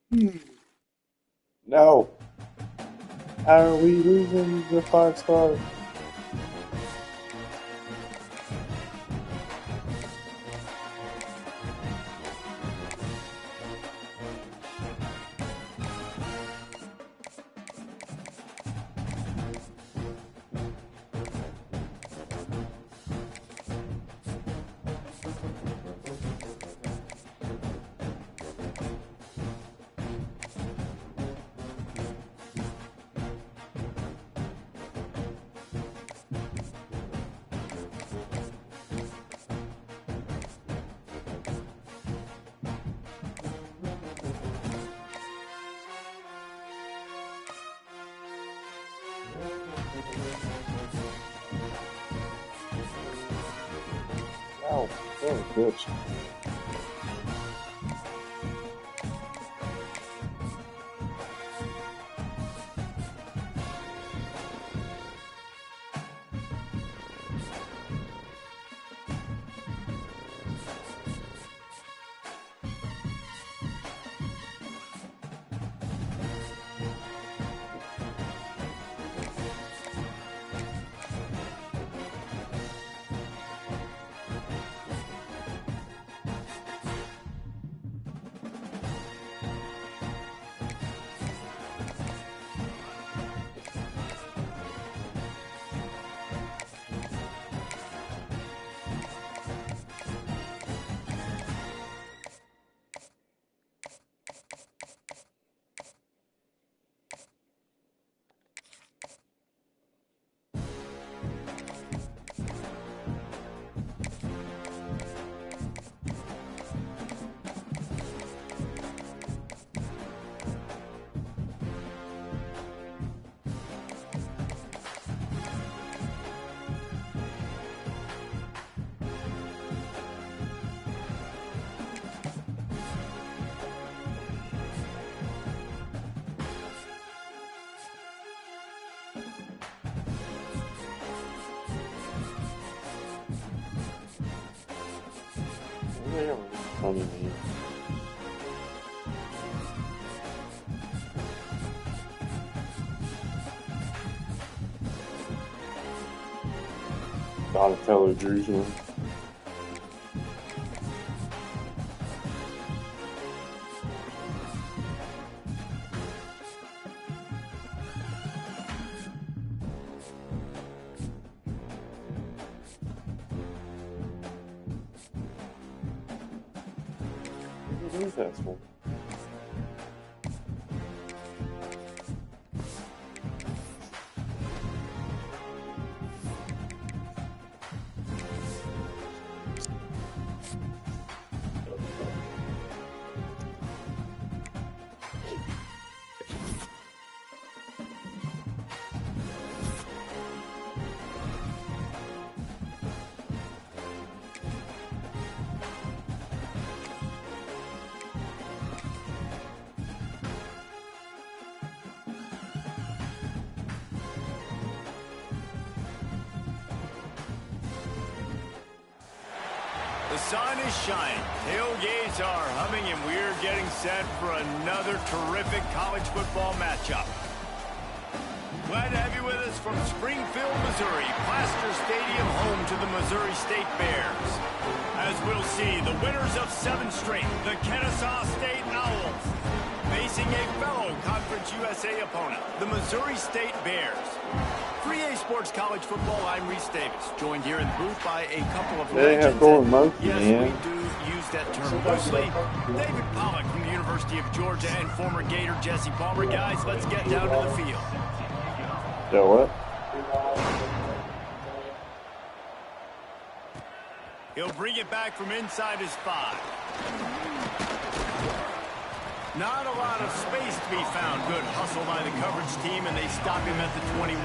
No. How are we losing the 5 stars? Ow. Oh, bitch. Damn. Funny me. Donatello Jerusalem. What is that for? The sun is shining, tailgates are humming, and we're getting set for another terrific college football matchup. Glad to have you with us from Springfield, Missouri, Plaster Stadium, home to the Missouri State Bears. As we'll see, the winners of 7 straight, the Kennesaw State Owls, facing a fellow Conference USA opponent, the Missouri State Bears. 3A Sports College Football, I'm Reese Davis, joined here in the booth by a couple of They have legends. Golden Monkey, Yes, man. we do use that term loosely. David Pollock from the University of Georgia and former Gator Jesse Palmer. Guys, let's get down to the field. So what? He'll bring it back from inside his 5. Not a lot of space to be found. Good hustle by the coverage team, and they stop him at the 21.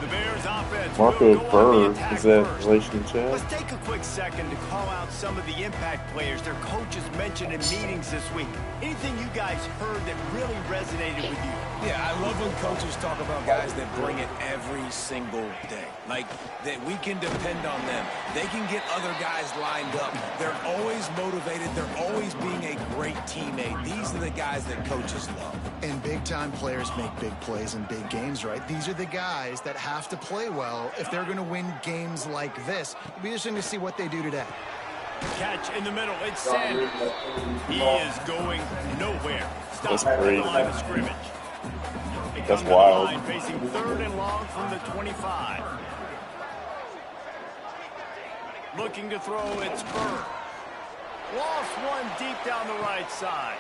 The Bears offense will Marco go on the Burr, attack is that first. relationship? Let's take a quick second to call out some of the impact players their coaches mentioned in meetings this week. Anything you guys heard that really resonated with you? Yeah, I love when coaches talk about guys that bring it every single day. Like, that we can depend on them. They can get other guys lined up. They're always motivated. They're always being a great teammate. These are the guys that coaches love. And big-time players make big plays in big games, right? These are the guys that have to play well if they're going to win games like this. It'll be interesting to see what they do today. Catch in the middle. It's Sanders. He is going nowhere. Stop That's great. at the line of scrimmage. They That's come to the wild. line facing 3rd and long from the 25. Looking to throw, it's Burr. Lost one deep down the right side.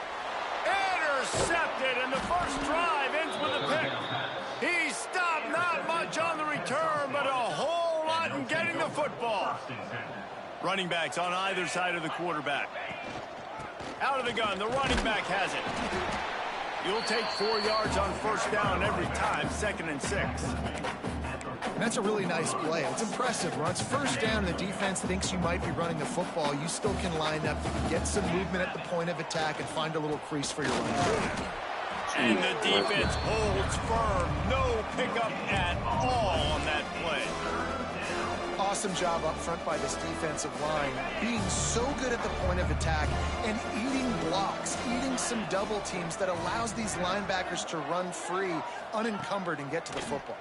Intercepted, and the first drive ends with a pick. He stopped not much on the return, but a whole lot in getting the football. Running backs on either side of the quarterback. Out of the gun, the running back has it. You'll take 4 yards on first down every time, 2nd and 6. And that's a really nice play. It's impressive. When it's first down and the defense thinks you might be running the football, you still can line up, get some movement at the point of attack, and find a little crease for your running back. And the defense holds firm. No pickup at all on that play. Awesome job up front by this defensive line, being so good at the point of attack and eating blocks, eating some double teams that allows these linebackers to run free, unencumbered, and get to the football.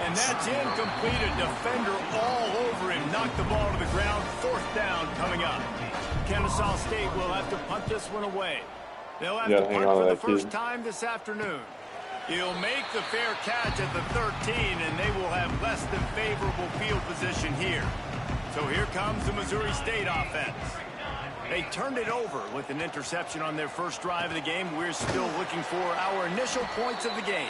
And that's incomplete. A defender all over him. Knocked the ball to the ground. 4th down coming up. Kennesaw State will have to punt this one away. They'll have to punt for the first time this afternoon. He'll make the fair catch at the 13, and they will have less than favorable field position here. So here comes the Missouri State offense. They turned it over with an interception on their first drive of the game. We're still looking for our initial points of the game.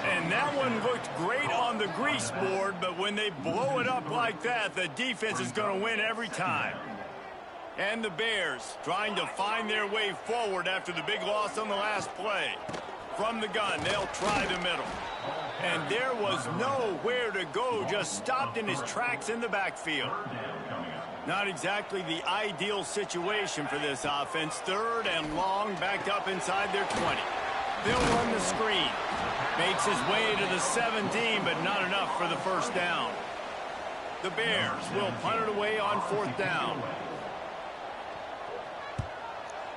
And that one looked great on the grease board, but when they blow it up like that, the defense is going to win every time. And the Bears trying to find their way forward after the big loss on the last play. From the gun, they'll try the middle. And there was nowhere to go, just stopped in his tracks in the backfield. Not exactly the ideal situation for this offense. 3rd and long, backed up inside their 20. They'll run the screen. Makes his way to the 17, but not enough for the first down. The Bears will punt it away on 4th down.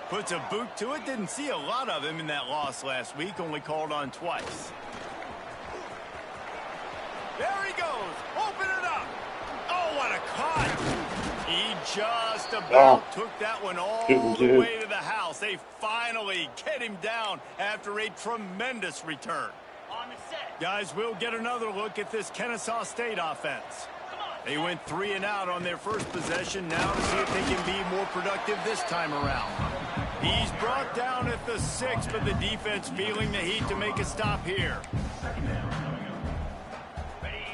Puts a boot to it. Didn't see a lot of him in that loss last week. Only called on twice. There he goes. Open it up. Oh, what a cut. He just about took that one all the way to the house. They finally get him down after a tremendous return. Guys, we'll get another look at this Kennesaw State offense. They went 3 and out on their first possession. Now to see if they can be more productive this time around. He's brought down at the 6, but the defense feeling the heat to make a stop here.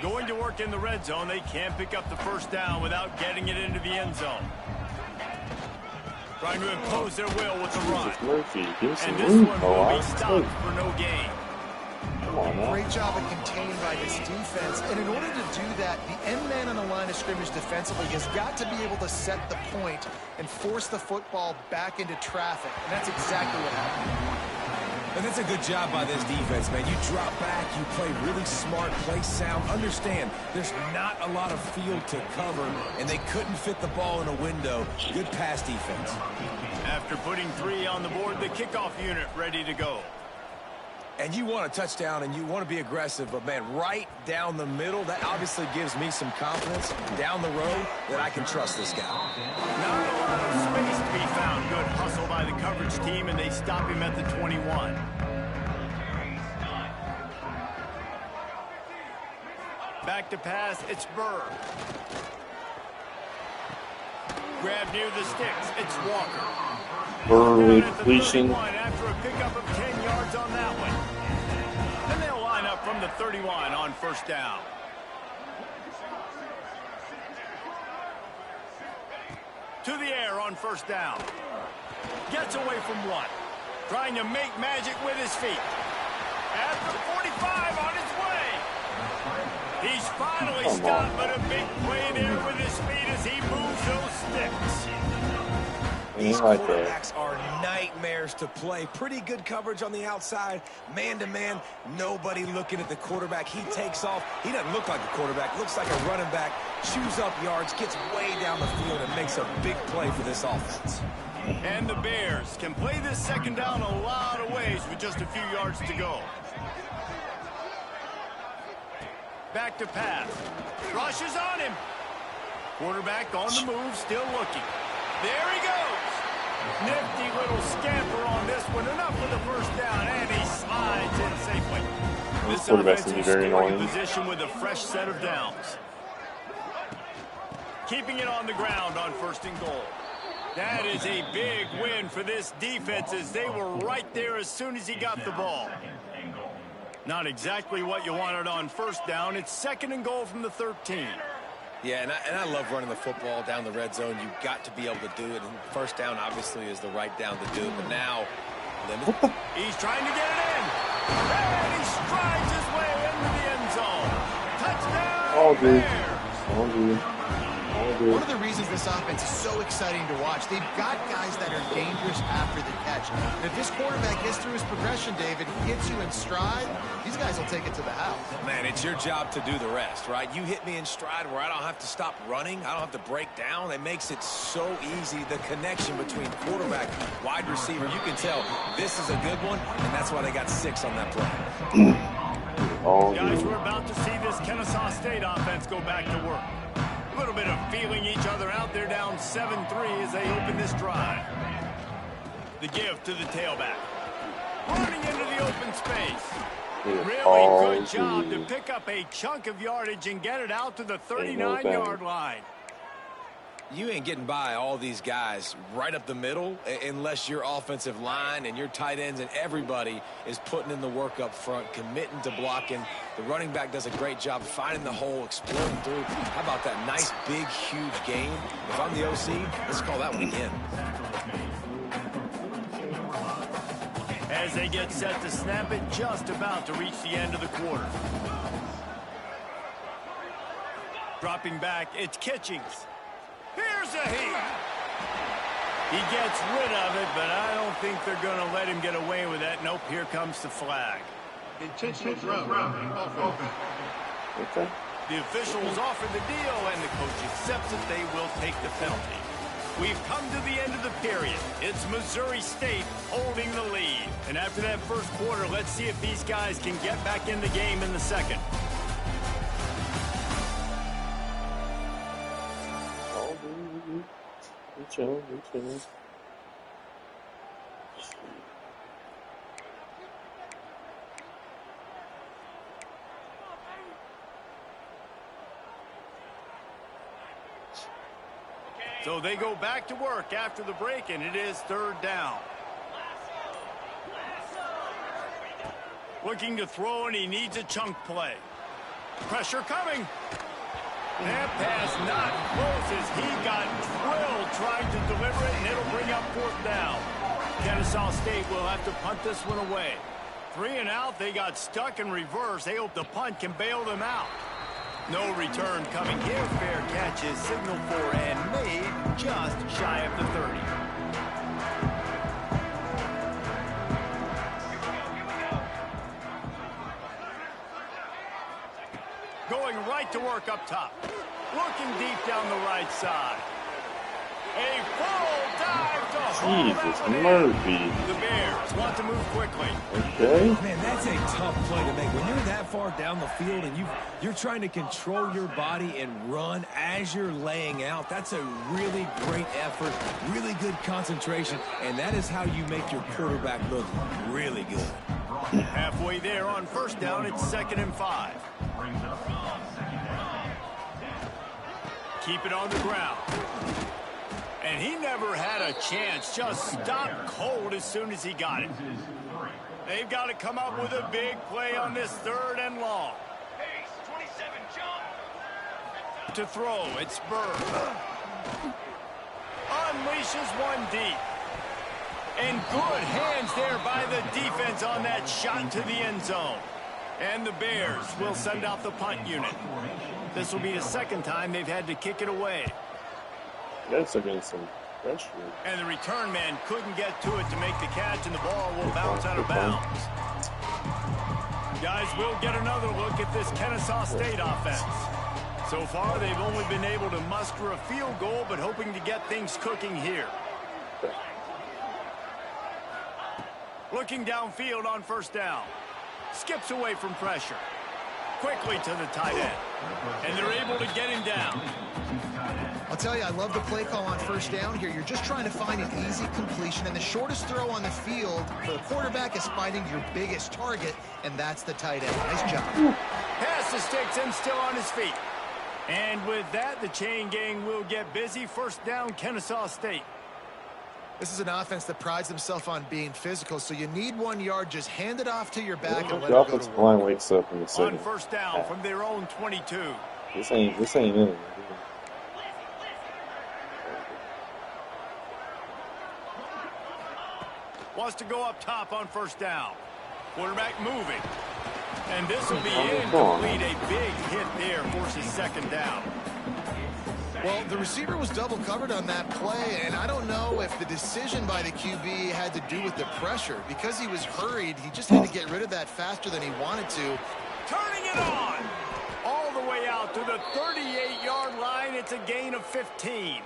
Going to work in the red zone. They can't pick up the first down without getting it into the end zone. Trying to impose their will with the run. And this one will be stopped for no gain. Great job of containing by this defense. And in order to do that, the end man on the line of scrimmage defensively has got to be able to set the point and force the football back into traffic. And that's exactly what happened. And it's a good job by this defense, man. You drop back, you play really smart, play sound. Understand, there's not a lot of field to cover, and they couldn't fit the ball in a window. Good pass defense. After putting 3 on the board, the kickoff unit ready to go. And you want a touchdown, and you want to be aggressive, but, man, right down the middle, that obviously gives me some confidence down the road that I can trust this guy. Not a lot of space to be found. Good hustle by the coverage team, and they stop him at the 21. Back to pass, it's Burr. Grab near the sticks, it's Walker. Burr with completion. After a pickup of 10 yards on that one. And they'll line up from the 31 on first down. To the air on first down. Gets away from one. Trying to make magic with his feet. At the 45 on his way. He's finally stopped, but a big play there with his feet as he moves those sticks. These quarterbacks are nightmares to play. Pretty good coverage on the outside. Man-to-man, nobody looking at the quarterback. He takes off. He doesn't look like a quarterback. Looks like a running back. Chews up yards, gets way down the field, and makes a big play for this offense. And the Bears can play this second down a lot of ways with just a few yards to go. Back to pass. Rushes on him. Quarterback on the move, still looking. There he goes. Nifty little scamper on this one. Enough for the first down, and he slides in safely. This offensive scoring position with a fresh set of downs. Keeping it on the ground on 1st and goal. That is a big win for this defense as they were right there as soon as he got the ball. Not exactly what you wanted on 1st down. It's 2nd and goal from the 13. Yeah, and I love running the football down the red zone. You've got to be able to do it. And 1st down, obviously, is the right down to do it. But now, he's trying to get it in. And he strides his way into the end zone. Touchdown, Oh, dude. Bears. Oh, dude. One of the reasons this offense is so exciting to watch, they've got guys that are dangerous after the catch. And if this quarterback gets through his progression, David, hits you in stride, these guys will take it to the house. Man, it's your job to do the rest, right? You hit me in stride where I don't have to stop running. I don't have to break down. It makes it so easy, the connection between quarterback, wide receiver. You can tell this is a good one, and that's why they got 6 on that play. Guys, we're about to see this Kennesaw State offense go back to work. A little bit of feeling each other out there, down 7-3 as they open this drive. The give to the tailback. Running into the open space. Really good job to pick up a chunk of yardage and get it out to the 39-yard line. You ain't getting by all these guys right up the middle unless your offensive line and your tight ends and everybody is putting in the work up front, committing to blocking. The running back does a great job finding the hole, exploding through. How about that nice, big, huge game? If I'm the OC, let's call that one again. As they get set to snap it, just about to reach the end of the quarter. Dropping back, it's Kitchings. Here's a heat. He gets rid of it, but I don't think they're going to let him get away with that. Nope, here comes the flag. Okay. The officials offer the deal, and the coach accepts it. They will take the penalty. We've come to the end of the period. It's Missouri State holding the lead. And after that first quarter, let's see if these guys can get back in the game in the second. So they go back to work after the break, and it is 3rd down. Looking to throw, and he needs a chunk play. Pressure coming. That pass not close as he got drilled trying to deliver it, and it'll bring up 4th down. Kennesaw State will have to punt this one away. 3 and out, they got stuck in reverse. They hope the punt can bail them out. No return coming here. Fair catch is signaled for and made just shy of the 30. Going right to work up top. Looking deep down the right side. A full dive to Jesus Murphy. The Bears want to move quickly. Okay. Man, that's a tough play to make. When you're that far down the field and you're trying to control your body and run as you're laying out, that's a really great effort, really good concentration, and that is how you make your quarterback look really good. Halfway there on 1st down, it's 2nd and 5. Keep it on the ground. And he never had a chance. Just stopped cold as soon as he got it. They've got to come up with a big play on this 3rd and long. To throw, it's Bird. Unleashes one deep. And good hands there by the defense on that shot to the end zone. And the Bears will send out the punt unit. This will be the second time they've had to kick it away. That's against some pressure. And the return man couldn't get to it to make the catch, and the ball will bounce out of bounds. Guys, we'll get another look at this Kennesaw State offense. So far, they've only been able to muster a field goal, but hoping to get things cooking here. Looking downfield on first down. Skips away from pressure. Quickly to the tight end. And they're able to get him down. I'll tell you, I love the play call on first down here. You're just trying to find an easy completion, and the shortest throw on the field for the quarterback is finding your biggest target, and that's the tight end. Nice job. Passes takes him still on his feet. And with that, the chain gang will get busy. First down, Kennesaw State. This is an offense that prides themselves on being physical, so you need 1 yard. Just hand it off to your back and let The it go offensive to line work. wakes up in the On second. first down from their own 22. This ain't it. Wants to go up top on first down. Quarterback moving. And this will be incomplete. A big hit there, forces second down. Well, the receiver was double covered on that play, and I don't know if the decision by the QB had to do with the pressure. Because he was hurried, he just had to get rid of that faster than he wanted to. Turning it on. All the way out to the 38-yard line. It's a gain of 15.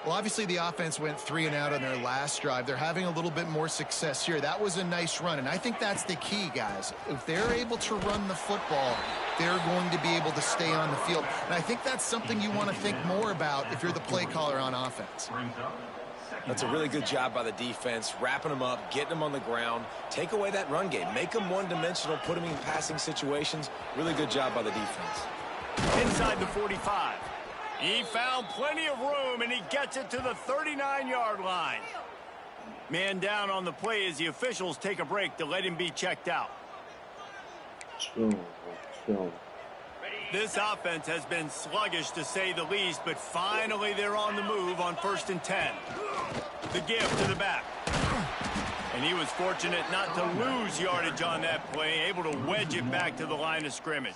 Well, obviously the offense went 3 and out on their last drive. They're having a little bit more success here. That was a nice run, and I think that's the key, guys. If they're able to run the football, they're going to be able to stay on the field. And I think that's something you want to think more about if you're the play caller on offense. That's a really good job by the defense, wrapping them up, getting them on the ground, take away that run game, make them one-dimensional, put them in passing situations. Really good job by the defense. Inside the 45. He found plenty of room, and he gets it to the 39-yard line. Man down on the play as the officials take a break to let him be checked out. Chill. This offense has been sluggish, to say the least, but finally they're on the move on 1st and 10. The give to the back. And he was fortunate not to lose yardage on that play, able to wedge it back to the line of scrimmage.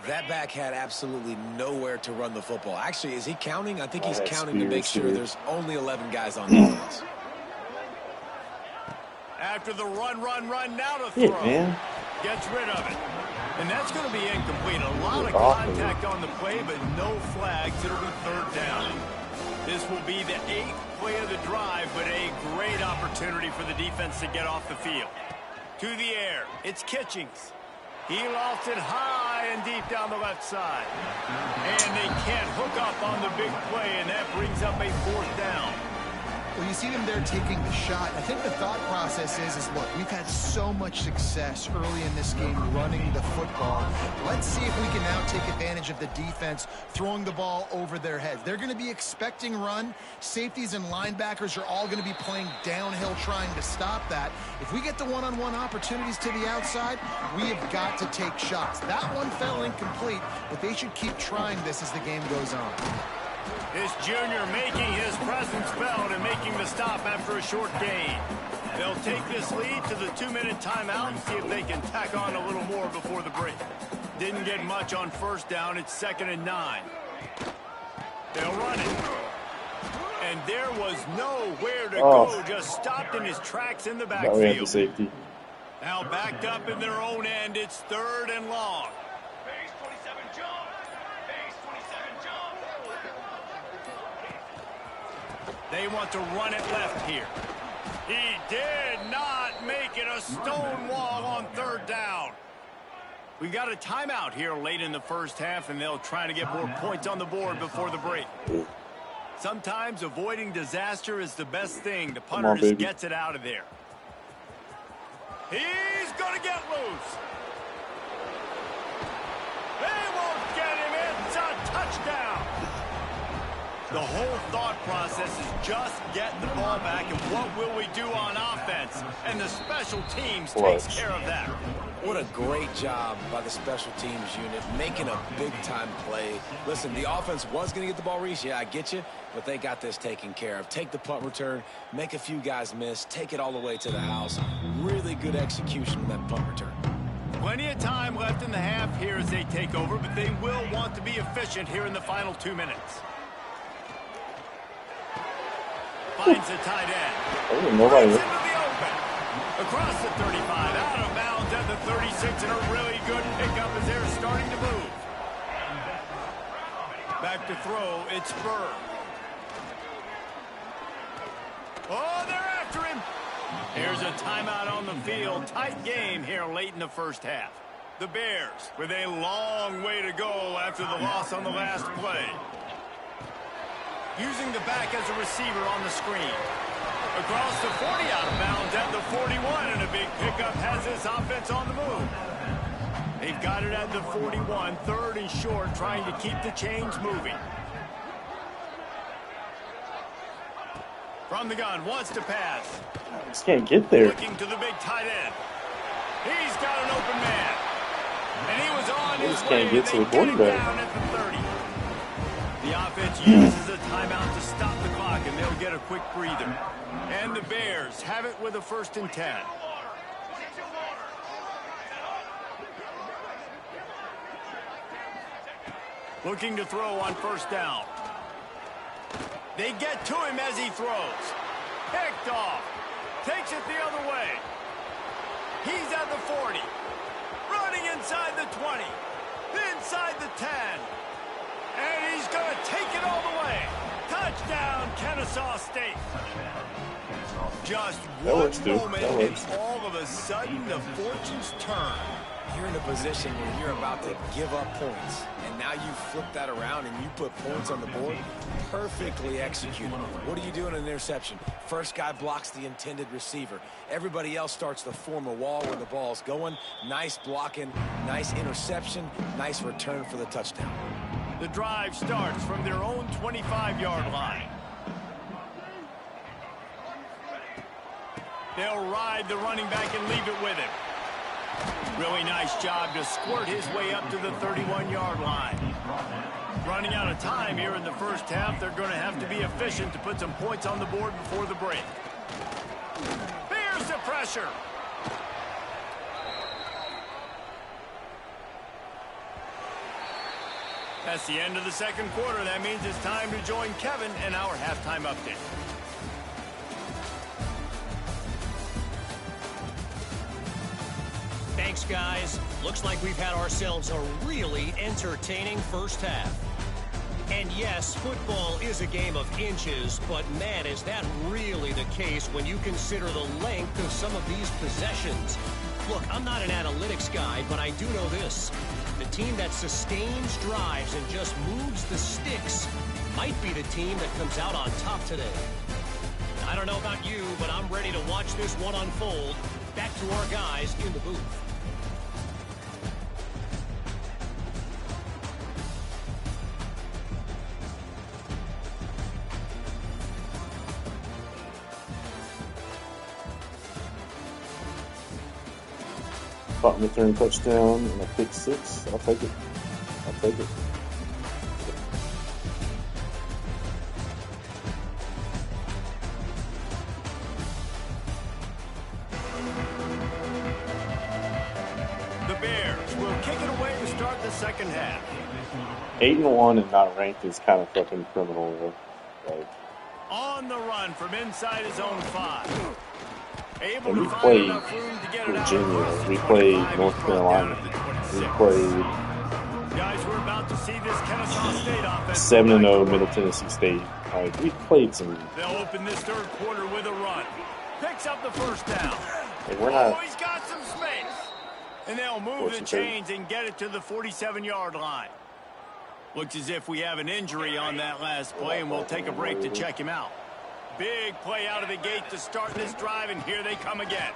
That back had absolutely nowhere to run the football. Actually, is he counting? I think he's counting to make sure there's only 11 guys on defense. After the run, now to throw. Yeah, man. Gets rid of it. And that's going to be incomplete. A lot of contact on the play, but no flags. It'll be third down. This will be the 8th play of the drive, but a great opportunity for the defense to get off the field. To the air. It's Kitchings. He lofts it high and deep down the left side. And they can't hook up on the big play, and that brings up a 4th down. Well, you see them there taking the shot. I think the thought process is look, we've had so much success early in this game running the football. Let's see if we can now take advantage of the defense throwing the ball over their heads. They're going to be expecting run. Safeties and linebackers are all going to be playing downhill trying to stop that. If we get the one-on-one opportunities to the outside, we have got to take shots. That one fell incomplete, but they should keep trying this as the game goes on. This junior making his presence felt and making the stop after a short gain. They'll take this lead to the 2-minute timeout and see if they can tack on a little more before the break. Didn't get much on first down. It's 2nd and 9. They'll run it. And there was nowhere to go. Just stopped in his tracks in the backfield. Now we have the safety. Now backed up in their own end. It's 3rd and long. They want to run it left here. He did not make it. A stone wall on 3rd down. We got a timeout here late in the first half, and they'll try to get more points on the board before the break. Sometimes avoiding disaster is the best thing. The punter just gets it out of there. He's going to get loose. They won't get him. It's a touchdown. The whole thought process is just get the ball back and what will we do on offense? And the special teams takes care of that. What a great job by the special teams unit, making a big-time play. Listen, the offense was going to get the ball, Reese. Yeah, I get you, but they got this taken care of. Take the punt return, make a few guys miss, take it all the way to the house. Really good execution of that punt return. Plenty of time left in the half here as they take over, but they will want to be efficient here in the final 2 minutes. Finds a tight end. Oh, nobody. Into the open. Across the 35, out of bounds at the 36, and a really good pickup as they're starting to move. Back to throw, it's Spur. Oh, they're after him. Here's a timeout on the field. Tight game here late in the first half. The Bears with a long way to go after the loss on the last play. Using the back as a receiver on the screen. Across the 40, out of bounds at the 41, and a big pickup has this offense on the move. They've got it at the 41, third and short, trying to keep the chains moving. From the gun, wants to pass. Just can't get there. Looking to the big tight end. He's got an open man. And he was on his way. Can't get to the quarterback. Down at the 30. The offense uses a timeout to stop the clock, and they'll get a quick breather. And the Bears have it with a 1st and 10. Looking to throw on 1st down. They get to him as he throws. Picked off. Takes it the other way. He's at the 40. Running inside the 20. Inside the 10. And he's going to take it all the way. Touchdown, Kennesaw State. Just one moment, and all of a sudden, the fortunes turn. You're in a position where you're about to give up points, and now you flip that around and you put points on the board. Perfectly executed. What do you do in an interception? First guy blocks the intended receiver. Everybody else starts to form a wall where the ball's going. Nice blocking, nice interception, nice return for the touchdown. The drive starts from their own 25-yard line. They'll ride the running back and leave it with him. Really nice job to squirt his way up to the 31-yard line. Running out of time here in the first half, they're going to have to be efficient to put some points on the board before the break. There's the pressure. That's the end of the second quarter. That means it's time to join Kevin in our halftime update. Thanks, guys. Looks like we've had ourselves a really entertaining first half. And yes, football is a game of inches, but man, is that really the case when you consider the length of some of these possessions. Look, I'm not an analytics guy, but I do know this. The team that sustains drives and just moves the sticks might be the team that comes out on top today. I don't know about you, but I'm ready to watch this one unfold. Back to our guys in the booth. Punt return touchdown and a pick 6. I'll take it. I'll take it. The Bears will kick it away to start the second half. 8-1 and not ranked is kind of fucking criminal. Like, On the run from inside his own 5. Able we to find played enough room to get it out Virginia, across the we played 25 North and throw it Carolina, down to the we 26. played Guys, we're about to see this Kennesaw State offense. 7-0 Middle Tennessee State. Like, we played some. They'll open this third quarter with a run. Picks up the first down. Like, we're not. Oh, he's got some space. And they'll move the chains and get it to the 47-yard line. Looks as if we have an injury on that last play, and we'll take a break to check him out. Big play out of the gate to start this drive, and here they come again.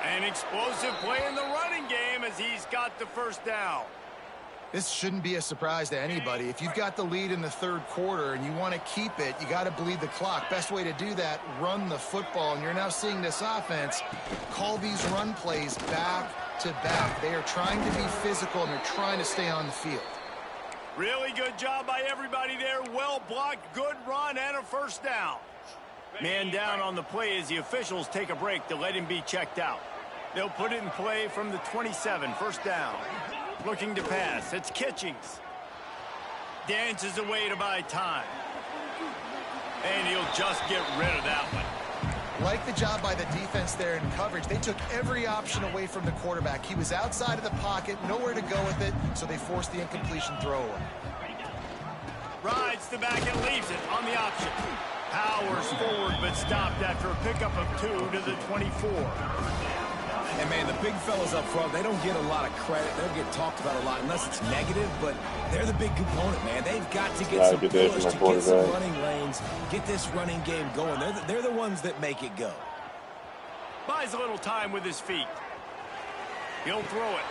An explosive play in the running game as he's got the first down. This shouldn't be a surprise to anybody. If you've got the lead in the third quarter and you want to keep it, you got to bleed the clock. Best way to do that, run the football. And you're now seeing this offense call these run plays back to back. They are trying to be physical, and they're trying to stay on the field. Really good job by everybody there. Well blocked, good run, and a first down. Man down on the play as the officials take a break to let him be checked out. They'll put it in play from the 27, first down. Looking to pass, it's Kitchings. Dances away to buy time. And he'll just get rid of that one. Like the job by the defense there in coverage. They took every option away from the quarterback. He was outside of the pocket, nowhere to go with it, so they forced the incompletion throw away. Rides the back and leaves it on the option. Powers forward, but stopped after a pickup of 2 to the 24. And, man, the big fellas up front, they don't get a lot of credit. They'll get talked about a lot unless it's negative, but they're the big component, man. They've got to get some push to get some running lanes, get this running game going. They're the ones that make it go. Buys a little time with his feet. He'll throw it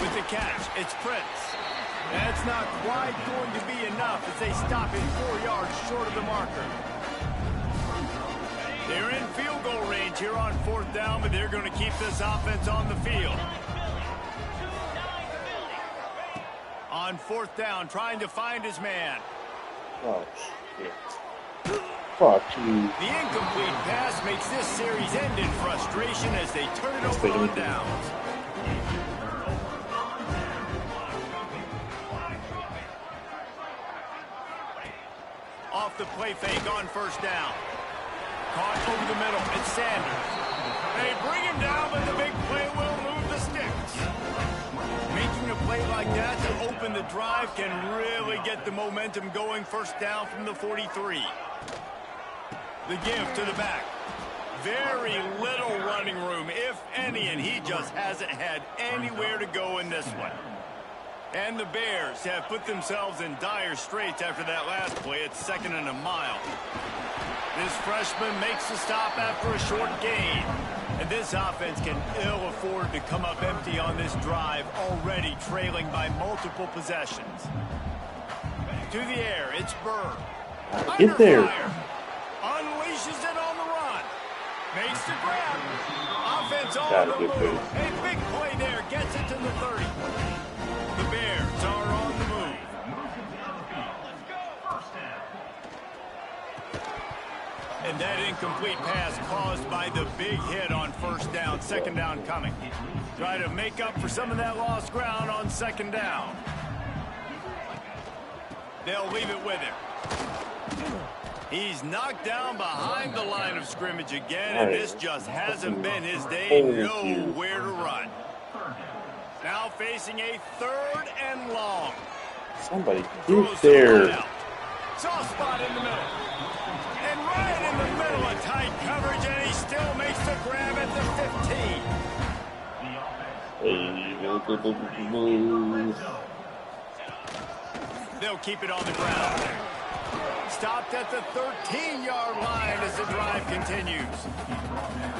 with the catch. It's Prince. That's not quite going to be enough as they stop him 4 yards short of the marker. They're in field goal range here on fourth down, but they're going to keep this offense on the field. On fourth down, trying to find his man. Oh, shit. Fuck you. The incomplete pass makes this series end in frustration as they turn it over on downs. Off the play fake on first down. Caught over the middle. It's Sanders. They bring him down, but the big play will move the sticks. Making a play like that to open the drive can really get the momentum going. First down from the 43. The give to the back. Very little running room, if any, and he just hasn't had anywhere to go in this one. And the Bears have put themselves in dire straits after that last play. It's 2nd and a mile. This freshman makes a stop after a short gain. And this offense can ill afford to come up empty on this drive, already trailing by multiple possessions. To the air, it's Burr. Get there. Fire. Unleashes it on the run. Makes the grab. Offense on the move. A big play there. Gets it to the 30. The Bears are on the move. And that incomplete pass caused by the big hit on first down. Second down coming. Try to make up for some of that lost ground on second down. They'll leave it with him. He's knocked down behind the line of scrimmage again, and this just hasn't been his day. Nowhere to run. Now facing a 3rd and long. Somebody get there. Soft spot in the middle. And right in the middle of tight coverage, and he still makes the grab at the 15. They'll keep it on the ground. Stopped at the 13-yard line as the drive continues.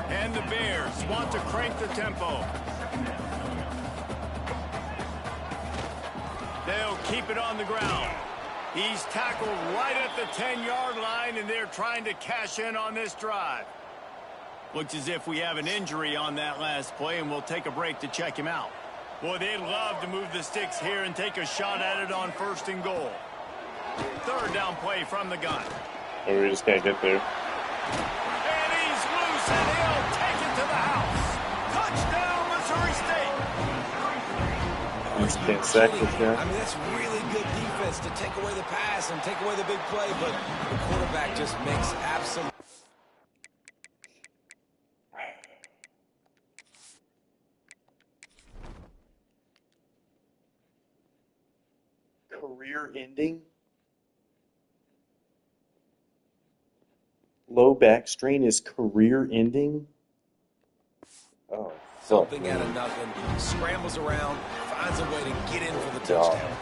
And the Bears want to crank the tempo. They'll keep it on the ground. He's tackled right at the 10-yard line, and they're trying to cash in on this drive. Looks as if we have an injury on that last play, and we'll take a break to check him out. Boy, they'd love to move the sticks here and take a shot at it on 1st and goal. 3rd down play from the gun. Oh, we just can't get there. And he's loose, and he'll take it to the house. Touchdown, Missouri State. Can't sack this guy. I mean, that's really good defense to take away the pass and take away the big play, but the quarterback just makes absolute. Career ending. Low back strain is career ending. Oh, something out of nothing. Scrambles around, finds a way to get in for the touchdown.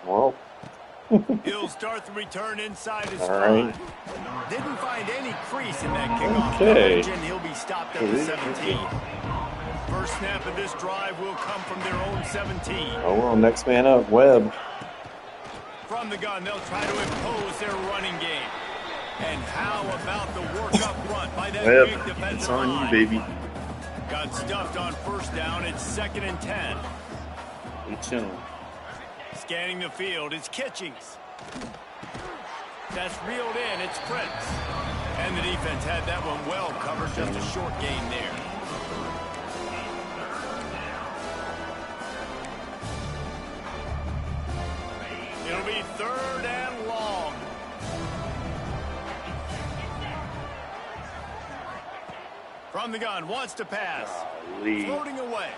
Well, he'll start the return inside his right. Didn't find any crease in that kickoff Okay. coverage, and he'll be stopped at the 17. First snap of this drive will come from their own 17. Oh, well, next man up, Webb. From the gun, they'll try to impose their running game. And how about the work up front by that Webb, big defensive it's on line? you, baby. Got stuffed on first down. It's 2nd and 10. You chilling. Scanning the field, it's Kitchings. That's reeled in, it's Prince. And the defense had that one well covered, just a short gain there. It'll be 3rd and long. From the gun, wants to pass. Floating away.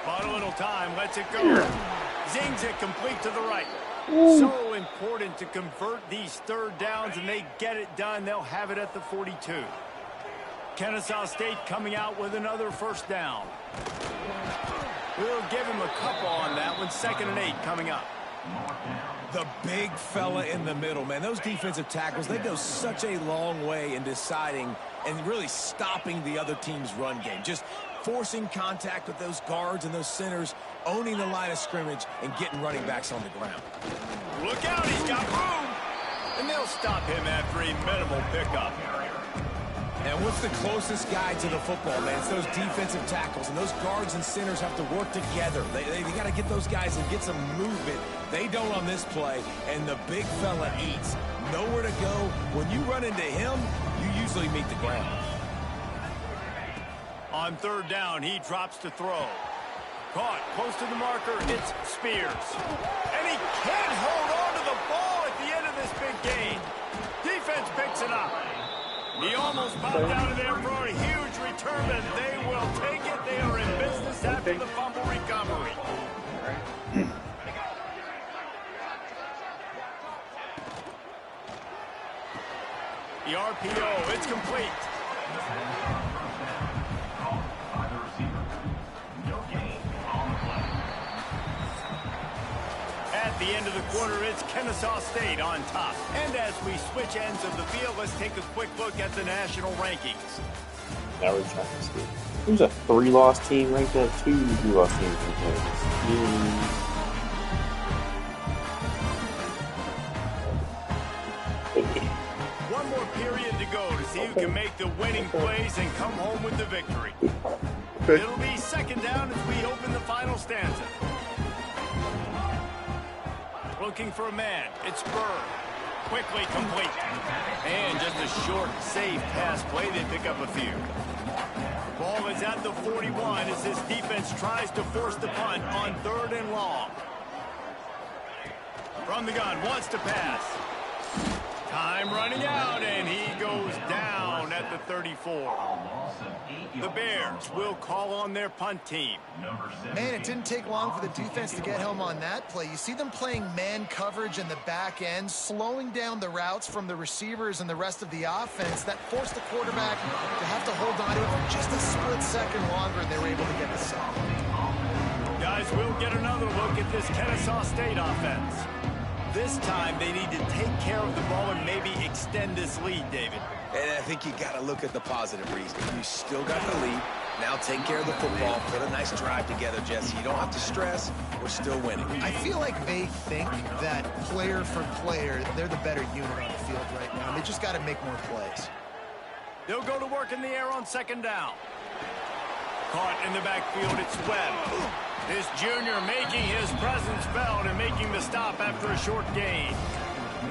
Bought a little time, lets it go. Zings it complete to the right. So important to convert these 3rd downs, and they get it done. They'll have it at the 42. Kennesaw State coming out with another first down. We'll give him a couple on that one. 2nd and 8 coming up. The big fella in the middle, man. Those defensive tackles, they go such a long way in deciding and really stopping the other team's run game. Just forcing contact with those guards and those centers, owning the line of scrimmage, and getting running backs on the ground. Look out, he's got room. And they'll stop him after a minimal pickup. And what's the closest guy to the football, man? It's those defensive tackles, and those guards and centers have to work together. They got to get those guys and get some movement. They don't on this play, and the big fella eats. Nowhere to go. When you run into him, you usually meet the ground. On 3rd down, he drops to throw. Caught close to the marker, it's Spears. And he can't hold on to the ball at the end of this big game. Defense picks it up. He almost popped out of there for a huge return, and they will take it. They are in business after the fumble recovery. The RPO, it's complete. At the end of the quarter, it's Kennesaw State on top. And as we switch ends of the field, let's take a quick look at the national rankings. Now we're trying to see. Who's a 3-loss team ranked there? 2 3-loss teams in place. One more period to go to see who can make the winning plays and come home with the victory. Okay. It'll be 2nd down as we open the final stanza. Looking for a man. It's Burr. Quickly complete. And just a short, safe pass play. They pick up a few. Ball is at the 41 as this defense tries to force the punt on 3rd and long. From the gun, wants to pass. Time running out, and he goes down at the 34. The Bears will call on their punt team. Man, it didn't take long for the defense to get home on that play. You see them playing man coverage in the back end, slowing down the routes from the receivers and the rest of the offense. That forced the quarterback to have to hold on to it for just a split second longer, and they were able to get the sack. Guys, we'll get another look at this Kennesaw State offense. This time, they need to take care of the ball and maybe extend this lead, David. And I think you got to look at the positive reason. You still got the lead. Now take care of the football. Put a nice drive together, Jesse. You don't have to stress. We're still winning. I feel like they think that player for player, they're the better unit on the field right now. They just got to make more plays. They'll go to work in the air on 2nd down. Caught in the backfield, it's Webb. This junior making his presence felt and making the stop after a short gain.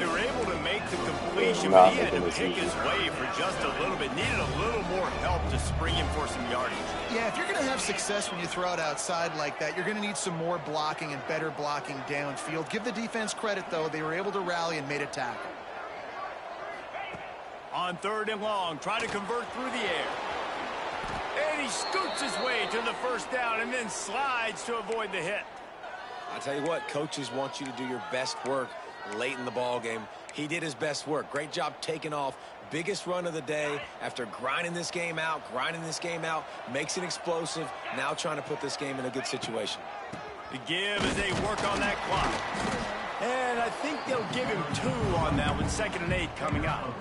They were able to make the completion, but he had to pick his way for just a little bit. Needed a little more help to spring him for some yardage. Yeah, if you're going to have success when you throw it outside like that, you're going to need some more blocking and better blocking downfield. Give the defense credit, though. They were able to rally and made a tackle. On 3rd and long, try to convert through the air. And he scoots his way to the first down and then slides to avoid the hit. I'll tell you what, coaches want you to do your best work late in the ball game. He did his best work. Great job taking off. Biggest run of the day after grinding this game out, makes it explosive. Now trying to put this game in a good situation. The give as they work on that clock. And I think they'll give him 2 on that one, 2nd and 8 coming up.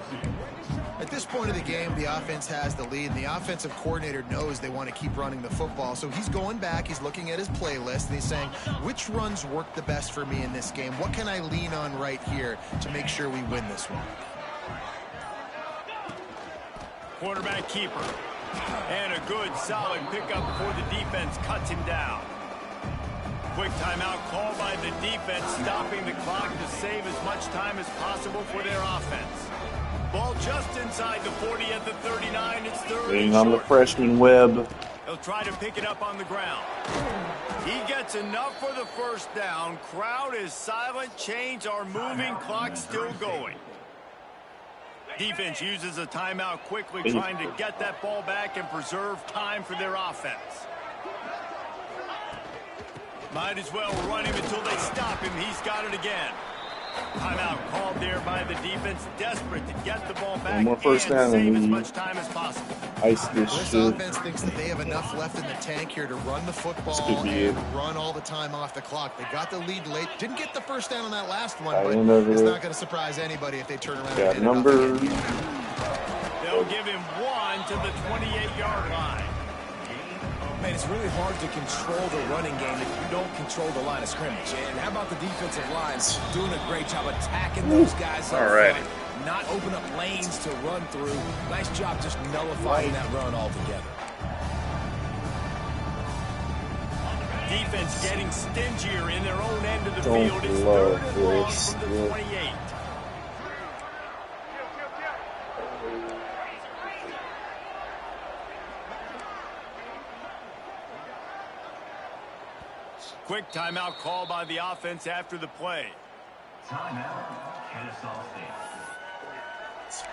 At this point of the game, the offense has the lead, and the offensive coordinator knows they want to keep running the football. So he's going back, he's looking at his playlist, and he's saying, which runs work the best for me in this game? What can I lean on right here to make sure we win this one? Quarterback keeper. And a good, solid pickup before the defense cuts him down. Quick timeout called by the defense, stopping the clock to save as much time as possible for their offense. Ball just inside the 40 at the 39. It's 3rd Waiting on the freshman Webb. He'll try to pick it up on the ground. He gets enough for the 1st down. Crowd is silent. Chains are moving. Clock still going. Defense uses a timeout quickly, trying to get that ball back and preserve time for their offense. Might as well run him until they stop him. He's got it again. Timeout called there by the defense, desperate to get the ball back more first and down save as and much time as possible. Ice this This shit. offense thinks that they have enough left in the tank here to run the football could be and it. run all the time off the clock. They got the lead late. Didn't get the 1st down on that last one, Tight but end over it's there. not going to surprise anybody if they turn around Got and hit it up number. again. They'll give him 1 to the 28-yard line. Man, it's really hard to control the running game if you don't control the line of scrimmage. And how about the defensive line doing a great job attacking those guys up Alrighty. front, not open up lanes to run through. Nice job just nullifying that run altogether. Defense getting stingier in their own end of the Don't field. It's love 3rd and long this. from the Yeah. 28. Quick timeout call by the offense after the play. Timeout, Kennesaw State.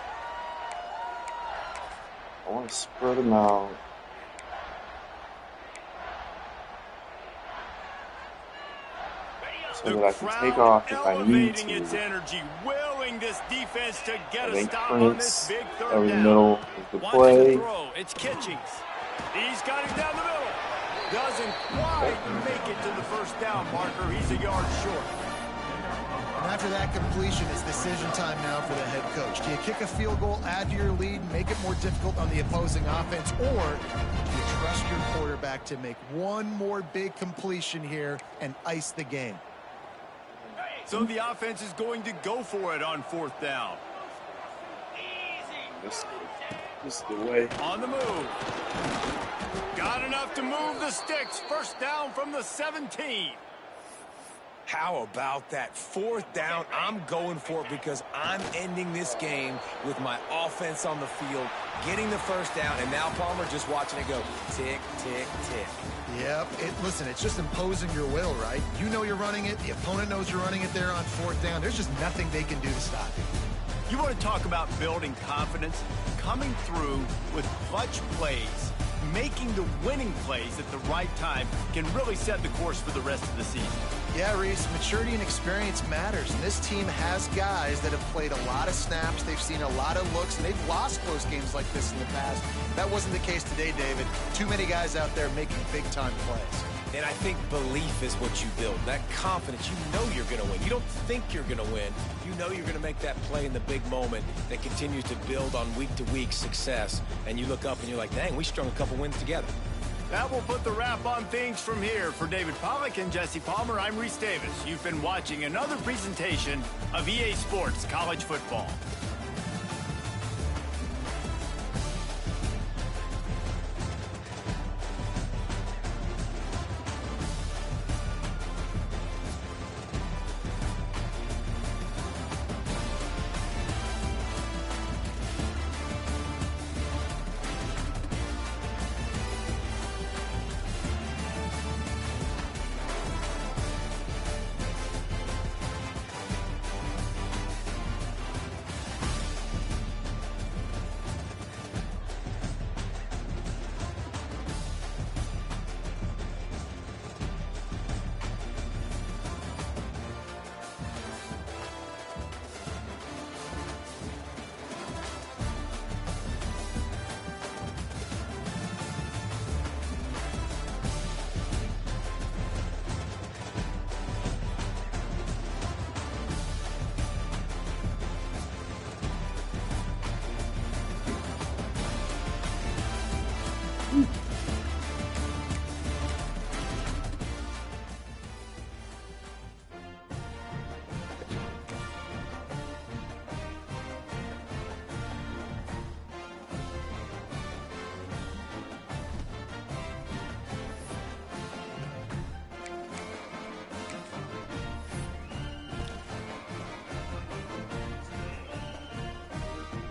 I want to spread them out. So that I can take off if I need elevating its to. energy, willing this defense to get I a think stop on Prince this big 3rd over the down. middle of the Watch play. the throw. It's Kitchings. He's got him down the middle. Doesn't quite make it to the 1st down marker. He's a yard short. And after that completion, it's decision time now for the head coach. Do you kick a field goal, add to your lead, make it more difficult on the opposing offense, or do you trust your quarterback to make one more big completion here and ice the game? So the offense is going to go for it on 4th down. This is the way. On the move. Got enough to move the sticks. 1st down from the 17. How about that 4th down? I'm going for it because I'm ending this game with my offense on the field, getting the 1st down, and now Palmer just watching it go tick, tick, tick. Yep. Listen, it's just imposing your will, right? You know you're running it. The opponent knows you're running it there on 4th down. There's just nothing they can do to stop you. You want to talk about building confidence? Coming through with clutch plays, making the winning plays at the right time can really set the course for the rest of the season. Yeah, Reese, maturity and experience matters, and this team has guys that have played a lot of snaps, they've seen a lot of looks, and they've lost close games like this in the past. That wasn't the case today, David. Too many guys out there making big-time plays. And I think belief is what you build. That confidence, you know you're going to win. You don't think you're going to win. You know you're going to make that play in the big moment that continues to build on week-to-week success. And you look up and you're like, dang, we strung a couple wins together. That will put the wrap on things from here. For David Pollack and Jesse Palmer, I'm Reese Davis. You've been watching another presentation of EA Sports College Football.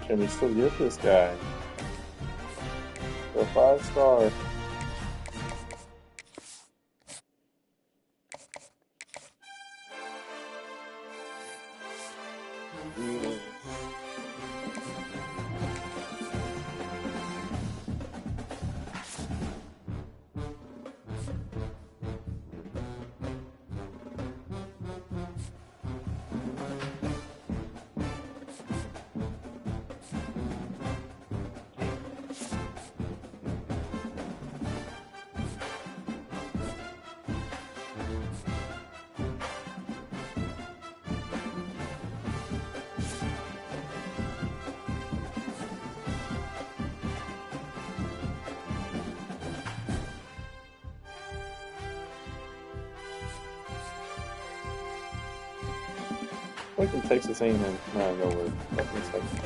Can we still get this guy? A 5-star. Like in Texas A&M, no, nowhere. Fucking Texas.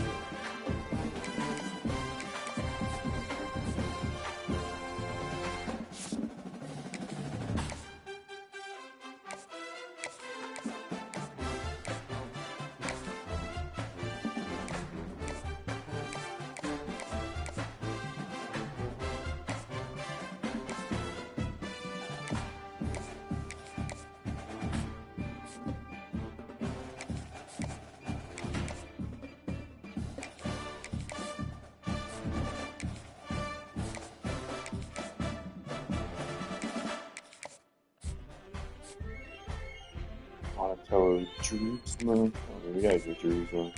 Monticello Jerusalem. Oh, we gotta get Jerusalem.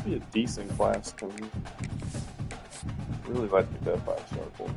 Be a decent class coming. Really like to get that 5-star for me.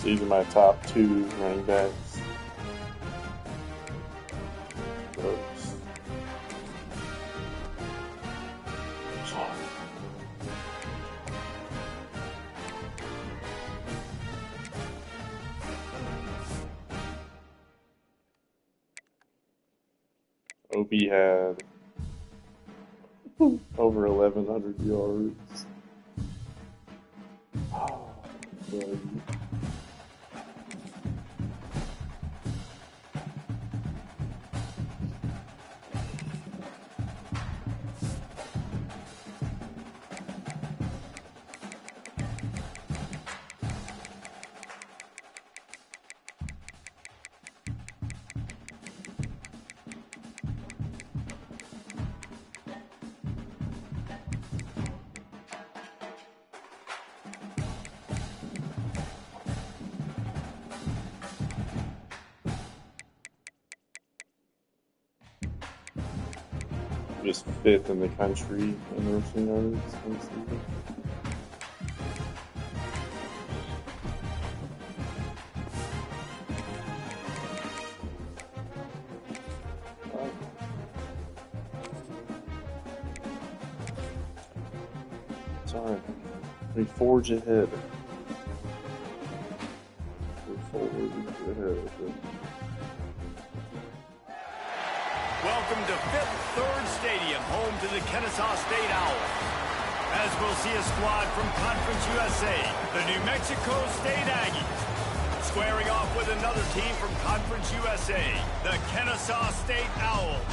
These are my top 2 running backs. Gross. OB had over 1,100 yards. Oh, buddy. Just 5th in the country in rushing yards this season. Sorry, we forge ahead. We forge ahead. Welcome to Fifth Third Stadium, home to the Kennesaw State Owls. As we'll see a squad from Conference USA, the New Mexico State Aggies. Squaring off with another team from Conference USA, the Kennesaw State Owls.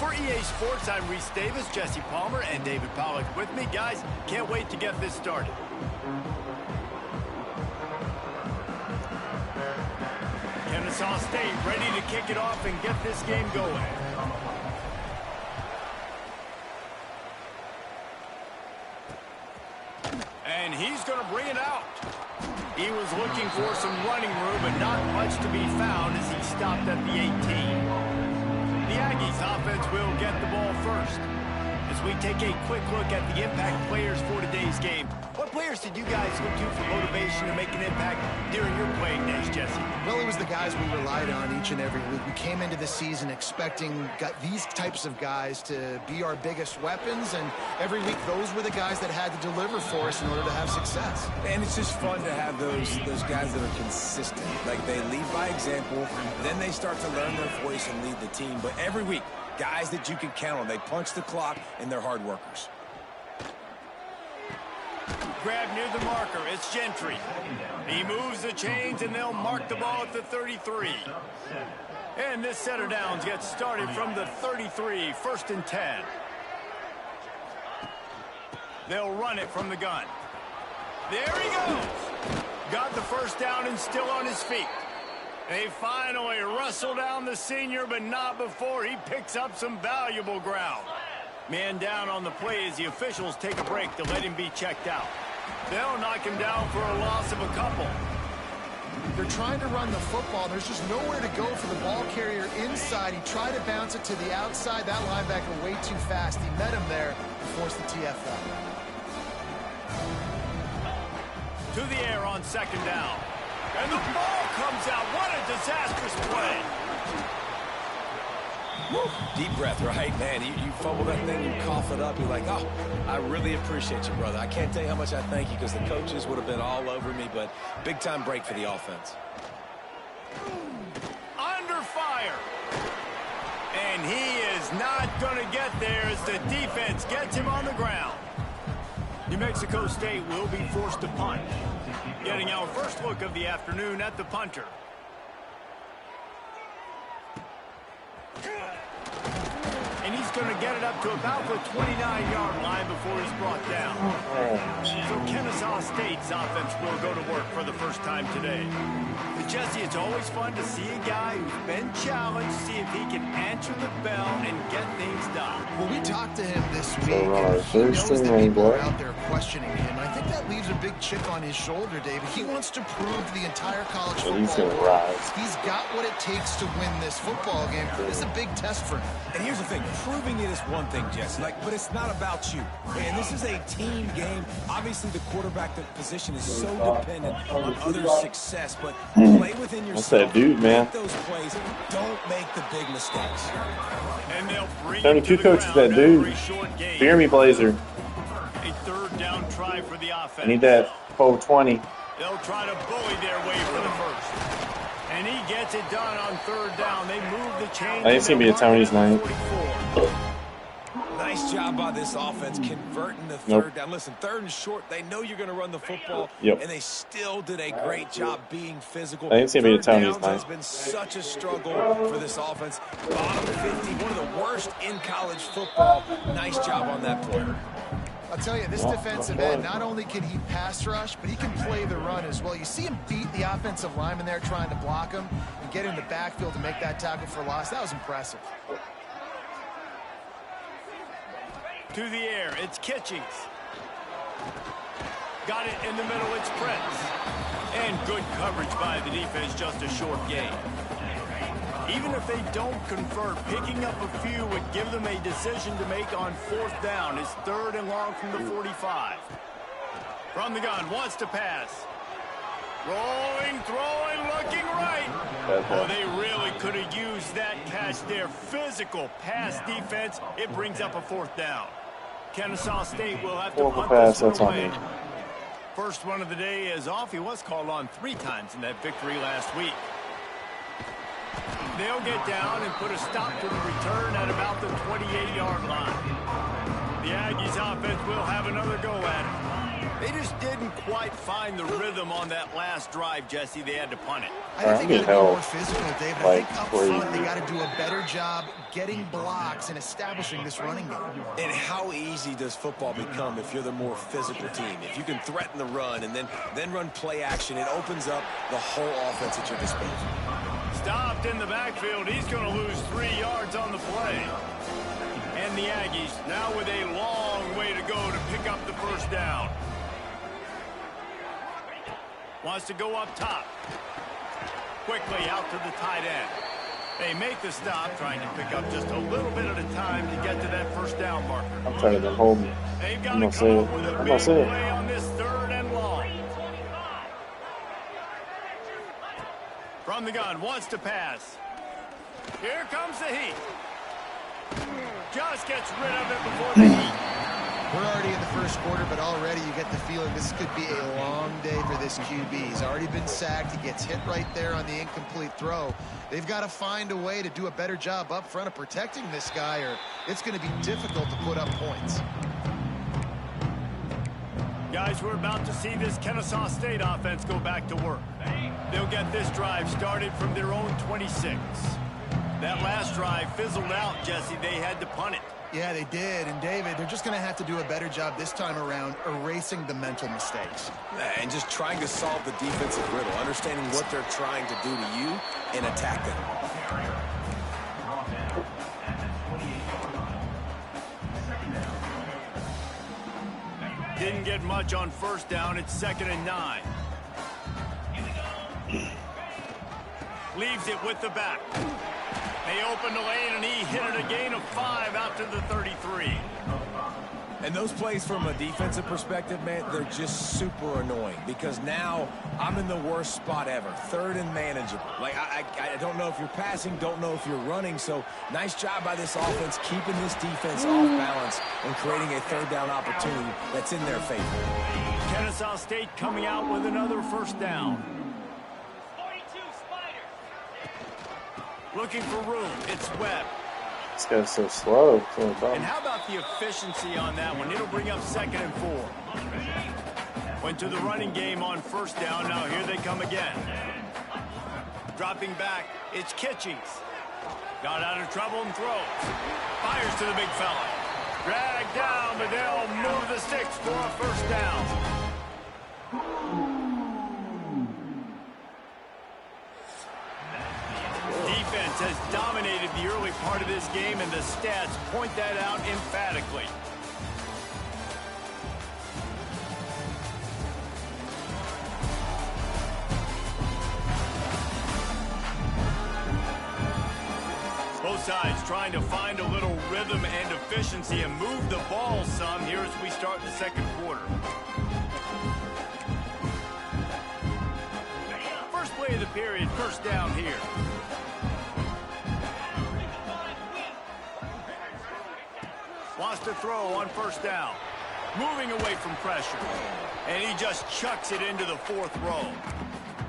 For EA Sports, I'm Reese Davis, Jesse Palmer, and David Pollack with me. Guys, can't wait to get this started. Kennesaw State ready to kick it off and get this game going. And he's going to bring it out. He was looking for some running room, but not much to be found as he stopped at the 18. The Aggies offense will get the ball first. As we take a quick look at the impact players for today's game, what players did you guys look to for motivation to make an impact during your playing days, Jesse? Well, it was the guys we relied on each and every week. We came into the season expecting these types of guys to be our biggest weapons, and every week those were the guys that had to deliver for us in order to have success. And it's just fun to have those guys that are consistent. Like, they lead by example, then they start to learn their voice and lead the team. But every week, guys that you can count on. They punch the clock, and they're hard workers. Grab near the marker. It's Gentry. He moves the chains, and they'll mark the ball at the 33. And this set of downs gets started from the 33, 1st and 10. They'll run it from the gun. There he goes. Got the first down and still on his feet. They finally wrestle down the senior, but not before he picks up some valuable ground. Man down on the play as the officials take a break to let him be checked out. They'll knock him down for a loss of a couple. They're trying to run the football. There's just nowhere to go for the ball carrier inside. He tried to bounce it to the outside. That linebacker way too fast. He met him there and forced the TFL. To the air on 2nd down. And the ball comes out. What a disastrous play. Woo. Deep breath, right? Man, you fumble that thing, you cough it up. You're like, oh, I really appreciate you, brother. I can't tell you how much I thank you because the coaches would have been all over me, but big-time break for the offense. Under fire. And he is not going to get there as the defense gets him on the ground. New Mexico State will be forced to punt. Getting our first look of the afternoon at the punter. And he's going to get it up to about the 29-yard line before he's brought down. So Kennesaw State's offense will go to work for the first time today. But Jesse, it's always fun to see a guy who's been challenged, see if he can answer the bell and get things done. Well, we talked to him this week, and he knows that people are out there questioning him. I think that leaves a big chip on his shoulder, David. He wants to prove to the entire college football world he's got what it takes to win this football game. It's a big test for him. And here's the thing. Proving it is one thing, Jesse, but it's not about you. Man, this is a team game. Obviously, the quarterback position is so dependent on others' success, but play within yourself. That's that dude, man. Make those plays. Don't make the big mistakes. And they'll bring Only two coaches, that dude. Jeremy Blazer. A 3rd down try for the offense. I need that 420. They'll try to bully their way for the first. And he gets it done on 3rd down. They move the chains. I think it's going to be a Tony's night. Nice job by this offense converting the 3rd down. Listen, 3rd and short, they know you're going to run the football, and they still did a great job being physical. I think it's going to be a Tony's night. Has been such a struggle for this offense. Bottom 50, one of the worst in college football. Nice job on that play. I'll tell you, this defensive end, not only can he pass rush, but he can play the run as well. You see him beat the offensive lineman there trying to block him and get in the backfield to make that tackle for loss. That was impressive. To the air, it's Kitchings. Got it in the middle, it's Prince. And good coverage by the defense, just a short gain. Even if they don't convert, picking up a few would give them a decision to make on 4th down. It's 3rd and long from the 45. From the gun, wants to pass. Rolling, throwing, looking right. Oh, they really could have used that catch there. Physical pass defense. It brings up a 4th down. Kennesaw State will have to punt this one away. First one of the day is off. He was called on 3 times in that victory last week. They'll get down and put a stop to the return at about the 28-yard line. The Aggies offense will have another go at it. They just didn't quite find the rhythm on that last drive, Jesse. They had to punt it. I think they got to be more physical, David. I think up front they got to do a better job getting blocks and establishing this running game. And how easy does football become if you're the more physical team? If you can threaten the run and then run play action, it opens up the whole offense at your disposal. Stopped in the backfield. He's going to lose 3 yards on the play. And the Aggies now with a long way to go to pick up the first down. Wants to go up top. Quickly out to the tight end. They make the stop, trying to pick up just a little bit at a time to get to that first down marker. I'm trying to hold me. They've got to come up with a big play on this 3rd and long. From the gun, wants to pass. Here comes the heat. Just gets rid of it before the heat. We're already in the first quarter, but already you get the feeling this could be a long day for this QB. He's already been sacked. He gets hit right there on the incomplete throw. They've got to find a way to do a better job up front of protecting this guy, or it's going to be difficult to put up points. Guys, we're about to see this Kennesaw State offense go back to work. They'll get this drive started from their own 26. That last drive fizzled out, Jesse. They had to punt it. Yeah, they did. And, David, they're just going to have to do a better job this time around erasing the mental mistakes. And just trying to solve the defensive riddle, understanding what they're trying to do to you and attack them. Didn't get much on first down. It's 2nd and 9. Leaves it with the back. They open the lane, and he hit it a gain of 5 out to the 33. And those plays from a defensive perspective, man, they're just super annoying because now I'm in the worst spot ever, 3rd and manageable. Like, I don't know if you're passing, don't know if you're running, so nice job by this offense keeping this defense off balance and creating a 3rd down opportunity that's in their favor. Kennesaw State coming out with another first down. Looking for room. It's Webb. This guy's so slow. And how about the efficiency on that one? It'll bring up 2nd and 4. Went to the running game on first down. Now here they come again. Dropping back. It's Kitchings. Got out of trouble and throws. Fires to the big fella. Dragged down, but they'll move the sticks for a first down. Defense has dominated the early part of this game, and the stats point that out emphatically. Both sides trying to find a little rhythm and efficiency and move the ball some here as we start the 2nd quarter. First play of the period, first down here. Wants to throw on first down. Moving away from pressure. And he just chucks it into the 4th row.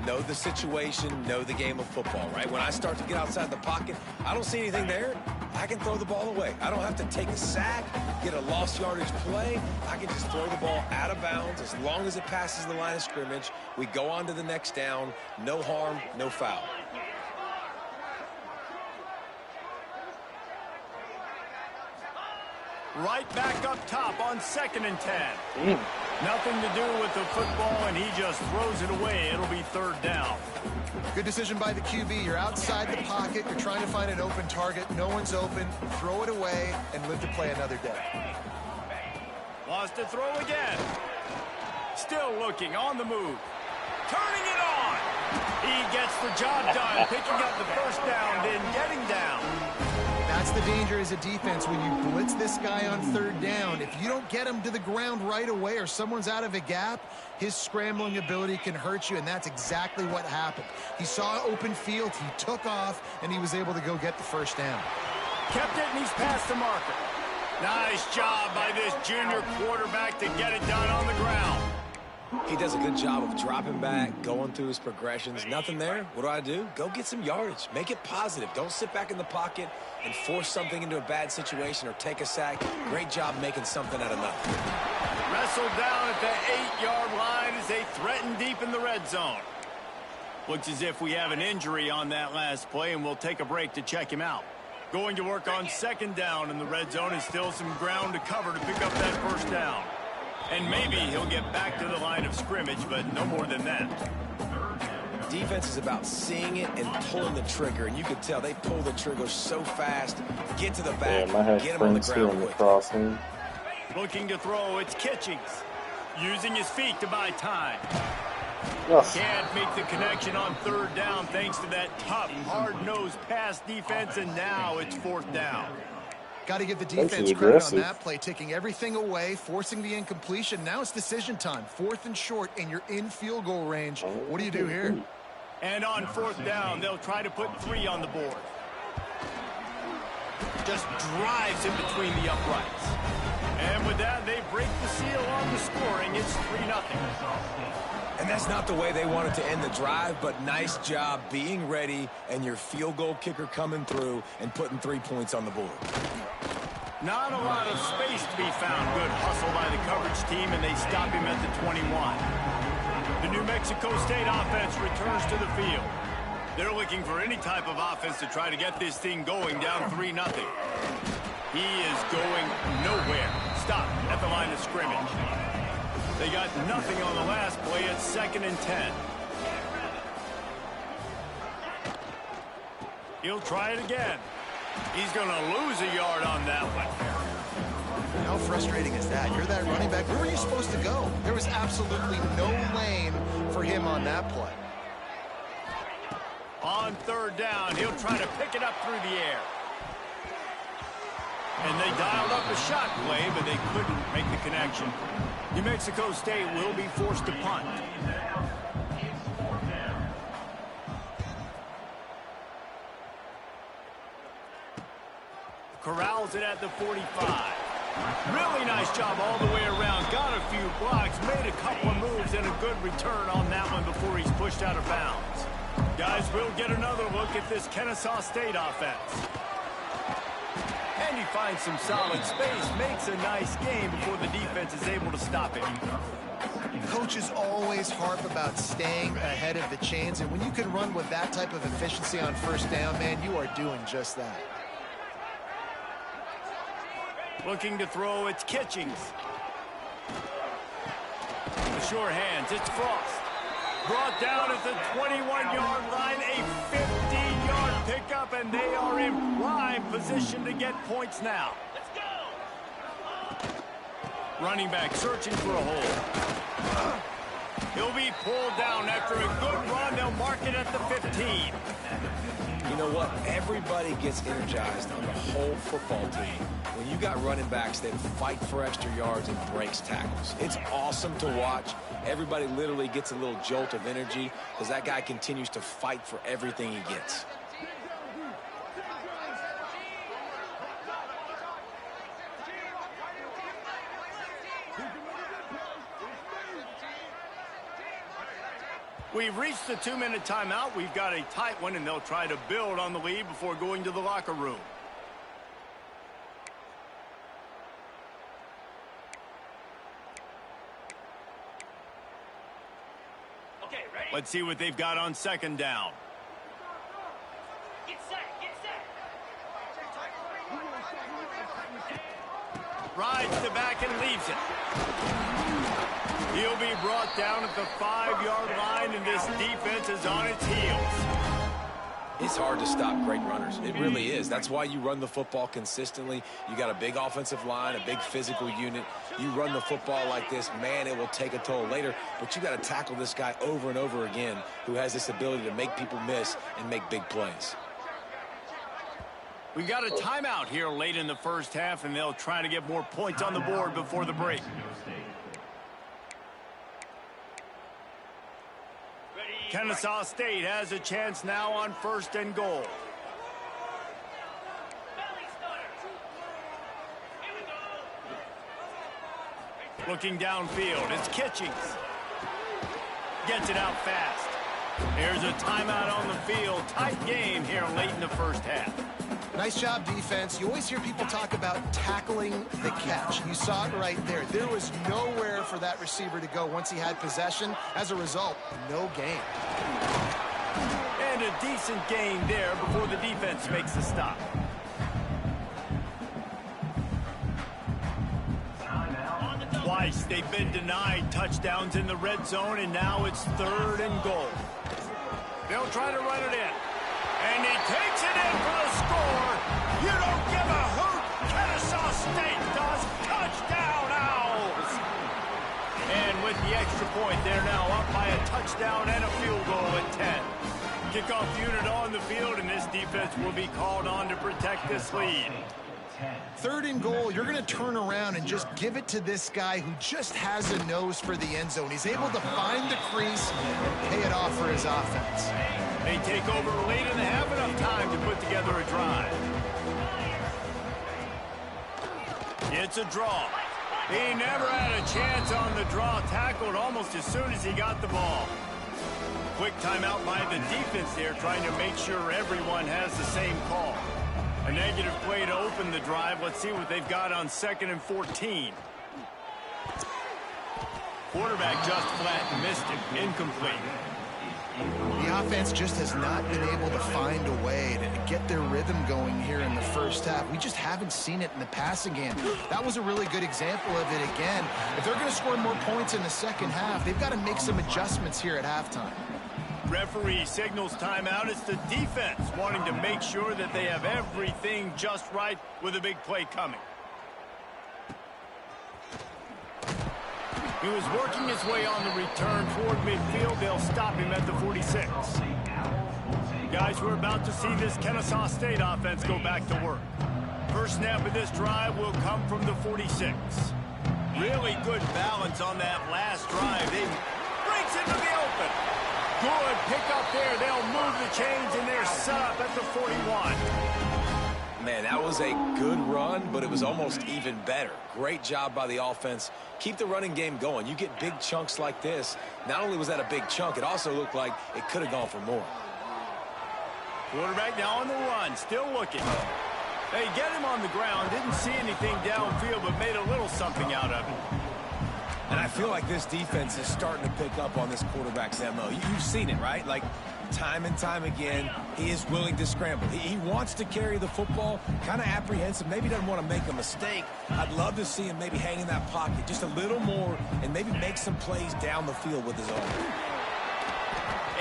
Know the situation, know the game of football, right? When I start to get outside the pocket, I don't see anything there. I can throw the ball away. I don't have to take a sack, get a lost yardage play. I can just throw the ball out of bounds as long as it passes the line of scrimmage. We go on to the next down. No harm, no foul. Right back up top on 2nd and 10. Nothing to do with the football, and he just throws it away. It'll be 3rd down. Good decision by the QB. You're outside the pocket. You're trying to find an open target. No one's open. Throw it away and live to play another day. Wants to throw again. Still looking on the move. Turning it on. He gets the job done, picking up the first down, then getting down. That's the danger as a defense when you blitz this guy on 3rd down. If you don't get him to the ground right away or someone's out of a gap, his scrambling ability can hurt you, and that's exactly what happened. He saw open field, he took off, and he was able to go get the first down. Kept it, and he's past the marker. Nice job by this junior quarterback to get it done on the ground. He does a good job of dropping back, going through his progressions. Nothing there. What do? Go get some yardage. Make it positive. Don't sit back in the pocket and force something into a bad situation or take a sack. Great job making something out of nothing. Wrestled down at the 8-yard line as they threaten deep in the red zone. Looks as if we have an injury on that last play, and we'll take a break to check him out. Going to work on second down in the red zone, and still some ground to cover to pick up that first down. And maybe he'll get back to the line of scrimmage, but no more than that. Defense is about seeing it and pulling the trigger, and you can tell they pull the trigger so fast. Get to the back, get him on the ground quick. Looking to throw, it's Kitchings. Using his feet to buy time. Yes. Can't make the connection on third down thanks to that tough, hard-nosed pass defense, and now it's fourth down. Got to give the defense credit on that play, taking everything away, forcing the incompletion. Now it's decision time. 4th and short, and you're in field goal range. What do you do here? And on fourth down, they'll try to put 3 on the board. Just drives in between the uprights. And with that, they break the seal on the scoring. It's 3-0. And that's not the way they wanted to end the drive, but nice job being ready and your field goal kicker coming through and putting 3 points on the board. Not a lot of space to be found. Good hustle by the coverage team, and they stop him at the 21. The New Mexico State offense returns to the field. They're looking for any type of offense to try to get this thing going, down 3-0. He is going nowhere. Stop at the line of scrimmage. They got nothing on the last play. It's 2nd and 10. He'll try it again. He's going to lose a yard on that one. How frustrating is that? You're that running back. Where were you supposed to go? There was absolutely no lane for him on that play. On third down, he'll try to pick it up through the air. And they dialed up a shot play, but they couldn't make the connection. New Mexico State will be forced to punt. Corrals it at the 45. Really nice job all the way around. Got a few blocks, made a couple of moves, and a good return on that one before he's pushed out of bounds. Guys, we'll get another look at this Kennesaw State offense. And he finds some solid space, makes a nice game before the defense is able to stop him. Coaches always harp about staying ahead of the chains, and when you can run with that type of efficiency on first down, man, you are doing just that. Looking to throw, it's Kitchings. The sure hands, it's Frost. Brought down at the 21-yard line, a 15-yard pickup, and they are in prime position to get points now. Let's go! Running back searching for a hole. He'll be pulled down after a good run. They'll mark it at the 15. You know what? Everybody gets energized on the whole football team when you got running backs that fight for extra yards and breaks tackles. It's awesome to watch. Everybody literally gets a little jolt of energy because that guy continues to fight for everything he gets. We've reached the 2-minute timeout. We've got a tight one, and they'll try to build on the lead before going to the locker room. Okay, ready? Let's see what they've got on second down. Get set, get set. Rides the back and leaves it. He'll be brought down at the 5-yard line, and this defense is on its heels. It's hard to stop great runners. It really is. That's why you run the football consistently. You got a big offensive line, a big physical unit. You run the football like this, man, it will take a toll later. But you got to tackle this guy over and over again who has this ability to make people miss and make big plays. We've got a timeout here late in the first half, and they'll try to get more points on the board before the break. Kennesaw State has a chance now on 1st and goal. Looking downfield, it's Kitchings. Gets it out fast. There's a timeout on the field. Tight game here late in the first half. Nice job, defense. You always hear people talk about tackling the catch. You saw it right there. There was nowhere for that receiver to go once he had possession. As a result, no gain. And a decent gain there before the defense makes the stop. Twice they've been denied touchdowns in the red zone, and now it's 3rd and goal. They'll try to run it in. And he takes it in for the score. You don't give a hoot. Kennesaw State does. Touchdown, Owls. And with the extra point, they're now up by a touchdown and a field goal at 10. Kickoff unit on the field, and this defense will be called on to protect this lead. 3rd and goal, you're going to turn around and just give it to this guy who just has a nose for the end zone. He's able to find the crease and pay it off for his offense. They take over late in the half, enough time to put together a drive. It's a draw. He never had a chance on the draw, tackled almost as soon as he got the ball. Quick timeout by the defense there, trying to make sure everyone has the same call. A negative play to open the drive. Let's see what they've got on 2nd and 14. Quarterback just flat missed it. Incomplete. The offense just has not been able to find a way to get their rhythm going here in the first half. We just haven't seen it in the passing game. That was a really good example of it again. If they're going to score more points in the second half, they've got to make some adjustments here at halftime. Referee signals timeout. It's the defense wanting to make sure that they have everything just right with a big play coming. He was working his way on the return toward midfield. They'll stop him at the 46. Guys, we're about to see this Kennesaw State offense go back to work. First snap of this drive will come from the 46. Really good balance on that last drive. They breaks into the open. Good pick up there. They'll move the chains, and they're set up at the 41. Man, that was a good run, but it was almost even better. Great job by the offense. Keep the running game going. You get big chunks like this. Not only was that a big chunk, it also looked like it could have gone for more. Quarterback now on the run, still looking. They get him on the ground. Didn't see anything downfield, but made a little something out of it. And I feel like this defense is starting to pick up on this quarterback's MO. You've seen it, right? Like, time and time again, he is willing to scramble. He wants to carry the football, kind of apprehensive, maybe doesn't want to make a mistake. I'd love to see him maybe hang in that pocket just a little more and maybe make some plays down the field with his arm.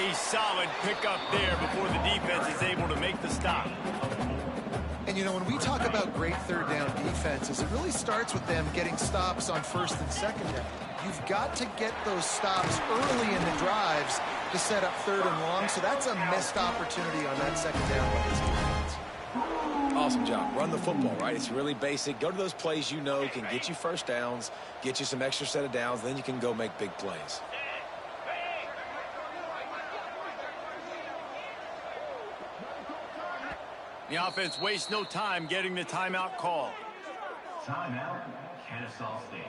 A solid pickup there before the defense is able to make the stop. And, you know, when we talk about great third down defenses, it really starts with them getting stops on 1st and 2nd down. You've got to get those stops early in the drives to set up 3rd and long, so that's a missed opportunity on that 2nd down by this defense. Awesome job. Run the football, right? It's really basic. Go to those plays you know can get you first downs, get you some extra set of downs, then you can go make big plays. The offense wastes no time getting the timeout call. Timeout, Kennesaw State.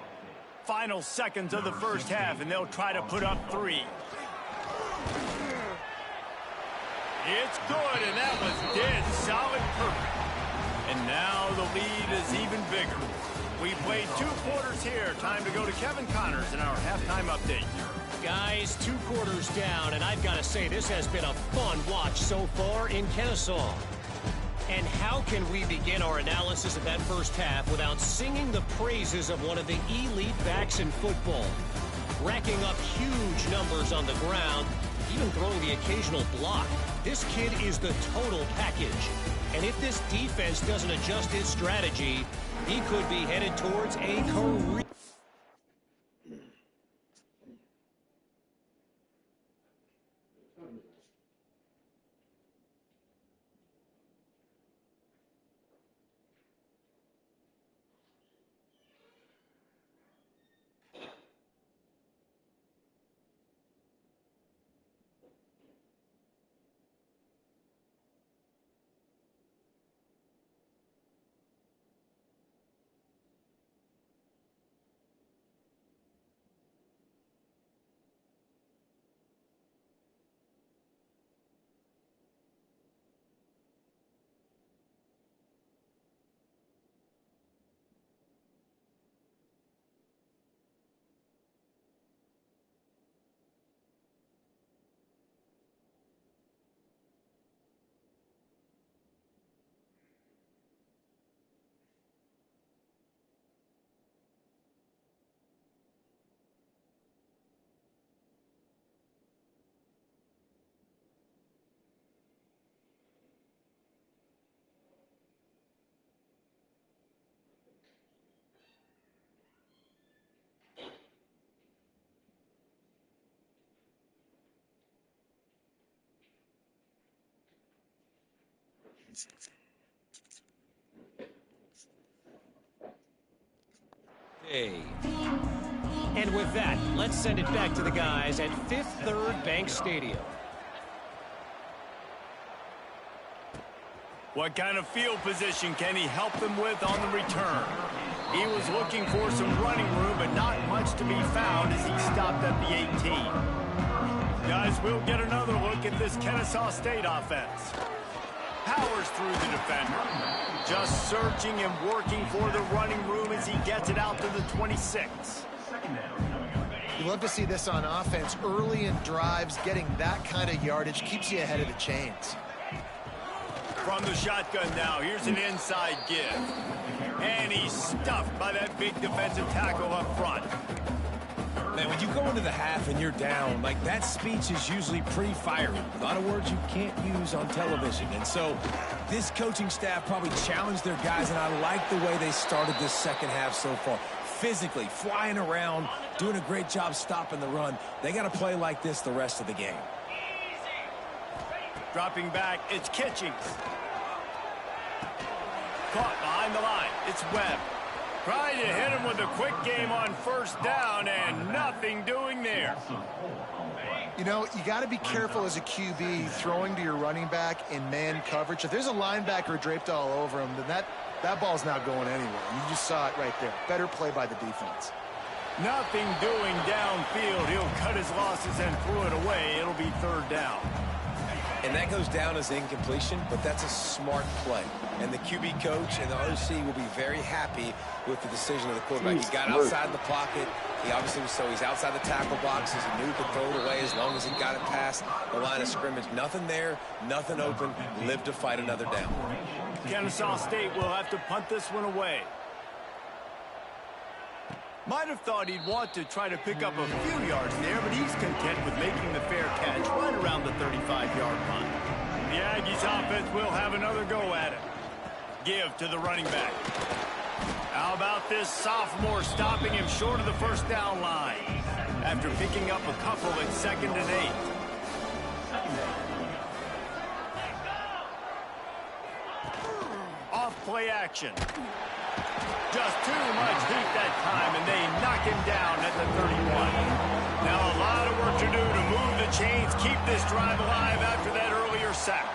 Final seconds of the first half, and they'll try to put up 3. It's good, and that was dead solid perfect. And now the lead is even bigger. We played 2 quarters here. Time to go to Kevin Connors in our halftime update. Guys, 2 quarters down, and I've got to say this has been a fun watch so far in Kennesaw. And how can we begin our analysis of that first half without singing the praises of one of the elite backs in football? Racking up huge numbers on the ground, even throwing the occasional block. This kid is the total package. And if this defense doesn't adjust its strategy, he could be headed towards a career. And with that, let's send it back to the guys at Fifth Third Bank Stadium. What kind of field position can he help them with on the return? He was looking for some running room, but not much to be found as he stopped at the 18. Guys, we'll get another look at this Kennesaw State offense. Powers through the defender. Just searching and working for the running room as he gets it out to the 26. You love to see this on offense. Early in drives, getting that kind of yardage keeps you ahead of the chains. From the shotgun now, here's an inside give. And he's stuffed by that big defensive tackle up front. Man, when you go into the half and you're down, like, that speech is usually pretty fiery. A lot of words you can't use on television. And so this coaching staff probably challenged their guys, and I like the way they started this second half so far. Physically, flying around, doing a great job stopping the run. They got to play like this the rest of the game. Dropping back, it's Kitchings. Caught behind the line, it's Webb. Trying to hit him with a quick game on first down, and nothing doing there. You know, you got to be careful as a QB throwing to your running back in man coverage. If there's a linebacker draped all over him, then that ball's not going anywhere. You just saw it right there. Better play by the defense. Nothing doing downfield. He'll cut his losses and throw it away. It'll be third down. And that goes down as incompletion, but that's a smart play. And the QB coach and the OC will be very happy with the decision of the quarterback. He got outside the pocket. He obviously was he's outside the tackle boxes. He knew he could throw it away as long as he got it past the line of scrimmage. Nothing there, nothing open. Lived to fight another down. Kennesaw State will have to punt this one away. Might have thought he'd want to try to pick up a few yards there, but he's content with making the fair catch right around the 35-yard line. The Aggies offense will have another go at it. Give to the running back. How about this sophomore stopping him short of the first down line after picking up a couple at 2nd and 8. Off play action. Just too much heat that time, and they knock him down at the 31. Now a lot of work to do to move the chains, keep this drive alive after that earlier sack.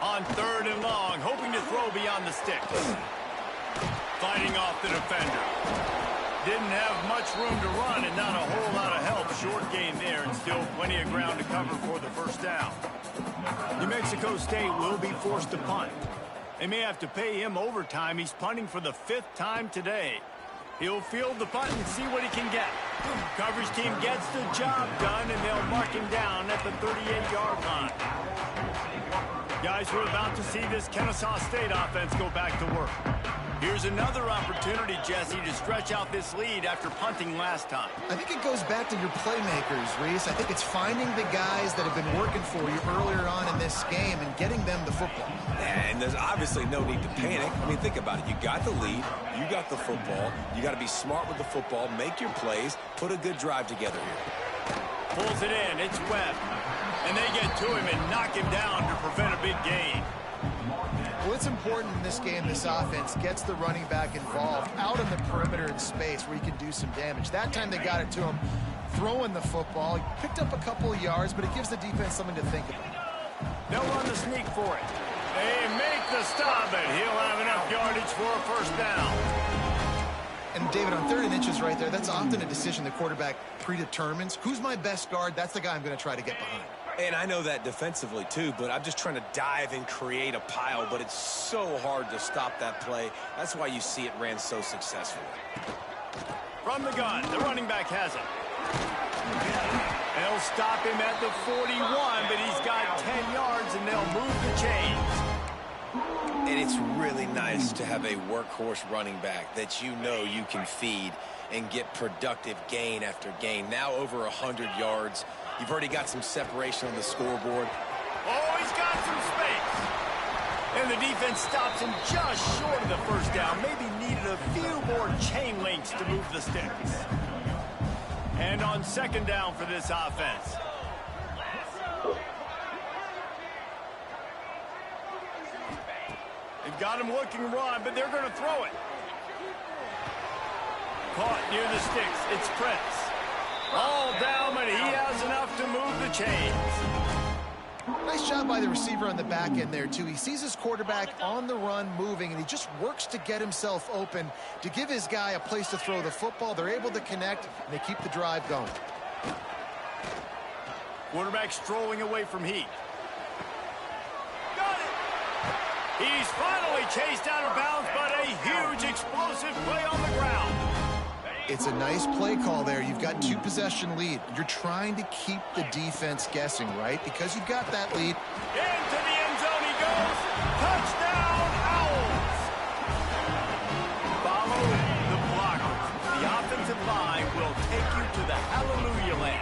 On 3rd and long, hoping to throw beyond the sticks. Fighting off the defender. Didn't have much room to run and not a whole lot of help. Short gain there and still plenty of ground to cover for the first down. New Mexico State will be forced to punt. They may have to pay him overtime. He's punting for the 5th time today. He'll field the punt and see what he can get. Coverage team gets the job done, and they'll mark him down at the 38-yard line. Guys, we're about to see this Kennesaw State offense go back to work. Here's another opportunity, Jesse, to stretch out this lead after punting last time. I think it goes back to your playmakers, Reese. I think it's finding the guys that have been working for you earlier on in this game and getting them the football. And there's obviously no need to panic. I mean, think about it. You got the lead. You got the football. You got to be smart with the football. Make your plays. Put a good drive together here. Pulls it in. It's Webb. And they get to him and knock him down to prevent a big gain. Well, it's important in this game, this offense gets the running back involved out on the perimeter in space where he can do some damage. That time they got it to him throwing the football. He picked up a couple of yards, but it gives the defense something to think about. They'll run the sneak for it. They make the stop, and he'll have enough yardage for a first down. And, David, on 3rd and inches right there, that's often a decision the quarterback predetermines. Who's my best guard? That's the guy I'm going to try to get behind. And I know that defensively, too, but I'm just trying to dive and create a pile, but it's so hard to stop that play. That's why you see it ran so successfully. From the gun, the running back has it. They'll stop him at the 41, but he's got 10 yards, and they'll move the chains. And it's really nice to have a workhorse running back that you know you can feed and get productive gain after gain. Now over 100 yards. You've already got some separation on the scoreboard. Oh, he's got some space. And the defense stops him just short of the first down. Maybe needed a few more chain links to move the sticks. And on 2nd down for this offense. got him looking run, but they're going to throw it. Caught near the sticks. It's Prince. All down, but he has enough to move the chains. Nice job by the receiver on the back end there, too. He sees his quarterback on the run moving, and he just works to get himself open to give his guy a place to throw the football. They're able to connect, and they keep the drive going. Quarterback strolling away from Heat. Got it! He's finally chased out of bounds, but a huge explosive play on the ground. It's a nice play call there. You've got 2-possession lead. You're trying to keep the defense guessing, right? Because you've got that lead. Into the end zone he goes. Touchdown, Owls. Follow the blocker. The offensive line will take you to the hallelujah land.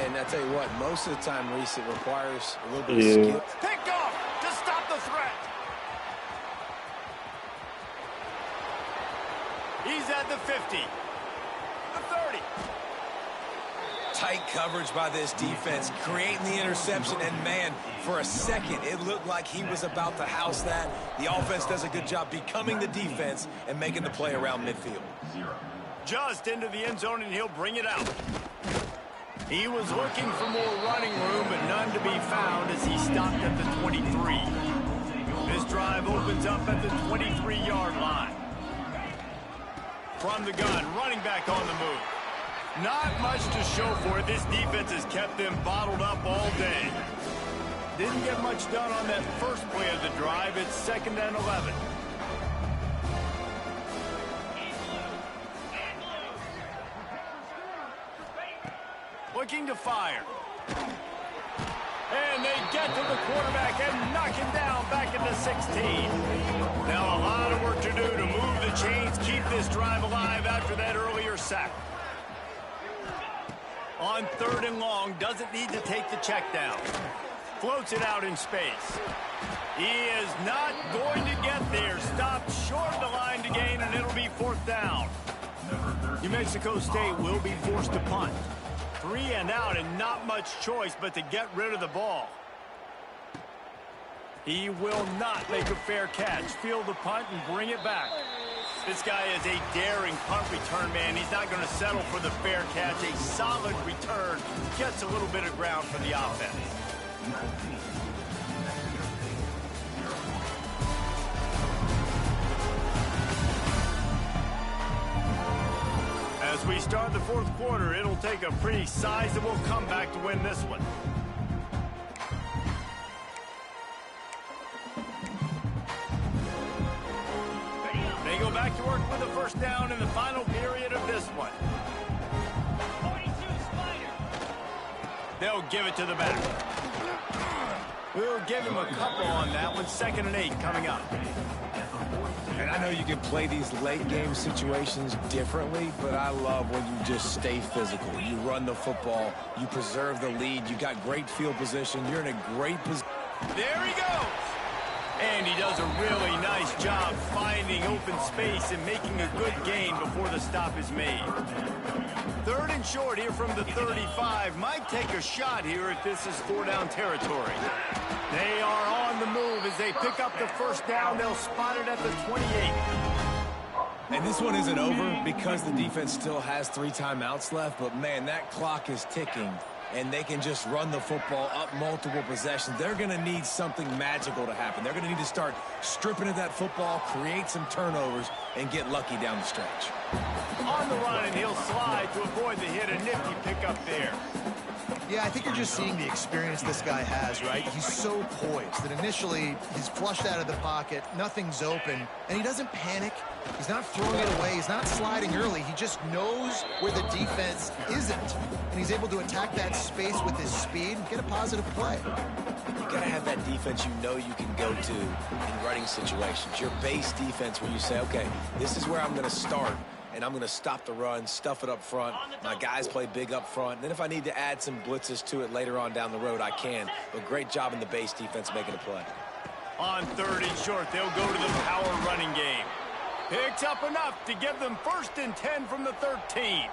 And I tell you what, most of the time, Reese, it requires a little bit of skill. Picked off to stop the threat. He's at the 50. 30. Tight coverage by this defense, creating the interception, and man, for a second, it looked like he was about to house that. The offense does a good job becoming the defense and making the play around midfield. Just into the end zone, and he'll bring it out. He was looking for more running room, but none to be found as he stopped at the 23. This drive opens up at the 23-yard line. From the gun, running back on the move. Not much to show for it. This defense has kept them bottled up all day. Didn't get much done on that first play of the drive. It's 2nd and 11. Looking to fire. And they get to the quarterback and knock him down back into 16. Now a lot of work to do to move the chains, keep this drive alive after that earlier sack. On 3rd and long, doesn't need to take the check down. Floats it out in space. He is not going to get there. Stopped short of the line to gain, and it'll be 4th down. New Mexico State will be forced to punt. 3 and out, and not much choice but to get rid of the ball. He will not make a fair catch. Field the punt and bring it back. This guy is a daring punt return man. He's not going to settle for the fair catch. A solid return gets a little bit of ground for the offense. As we start the 4th quarter, it'll take a pretty sizable comeback to win this one. They go back to work with a 1st down in the final period of this one. 42 Spider. They'll give it to the back. We'll give him a couple on that one. 2nd and 8 coming up. And I know you can play these late game situations differently, but I love when you just stay physical. You run the football, you preserve the lead, you got great field position, you're in a great position. There he goes. And he does a really nice job finding open space and making a good gain before the stop is made. 3rd and short here from the 35. Might take a shot here if this is 4-down territory. They are on the move as they pick up the 1st down. They'll spot it at the 28. And this one isn't over because the defense still has 3 timeouts left. But, man, that clock is ticking. And they can just run the football up multiple possessions. They're going to need something magical to happen. They're going to need to start stripping at that football, create some turnovers, and get lucky down the stretch. On the run, and he'll slide to avoid the hit. A nifty pickup there. Yeah, I think you're just seeing the experience this guy has, right? He's so poised that initially he's flushed out of the pocket, nothing's open, and he doesn't panic. He's not throwing it away. He's not sliding early. He just knows where the defense isn't, and he's able to attack that space with his speed and get a positive play. You got to have that defense you know you can go to in running situations. Your base defense where you say, okay, this is where I'm going to start. And I'm going to stop the run, stuff it up front. My guys play big up front. Then if I need to add some blitzes to it later on down the road, I can. But great job in the base defense making a play. On 3rd and short, they'll go to the power running game. Picks up enough to give them 1st and 10 from the 13.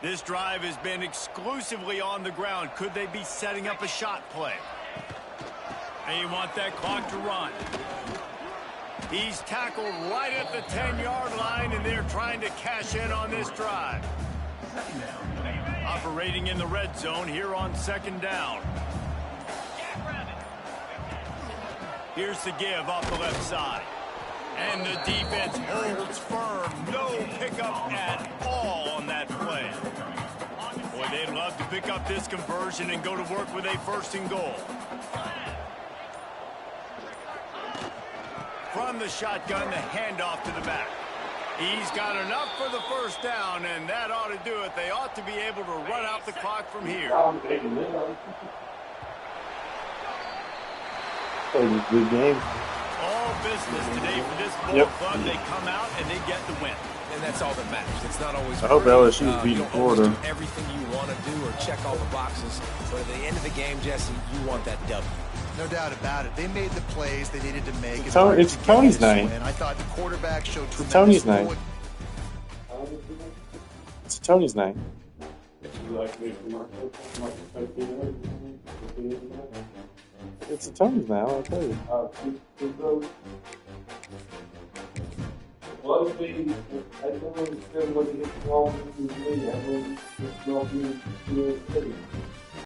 This drive has been exclusively on the ground. Could they be setting up a shot play? They want that clock to run. He's tackled right at the 10-yard line, and they're trying to cash in on this drive. Operating in the red zone here on 2nd down. Here's the give off the left side. And the defense holds firm. No pickup at all on that play. Boy, they'd love to pick up this conversion and go to work with a 1st and goal. From the shotgun, the handoff to the back. He's got enough for the 1st down, and that ought to do it. They ought to be able to run out the clock from here. Good game. All business today for this ball club. They come out and they get the win. And that's all that matters. It's not always I hope LSU's beating you don't always Florida. do everything you want to do or check all the boxes. But at the end of the game, Jesse, you want that W. No doubt about it. They made the plays they needed to make. It's Tony's night. And I thought the quarterback showed tremendous. Tony's night. It's Tony's night. It's a Tony's night, I'll tell you. Well, I don't understand what he is wrong with me. I don't know if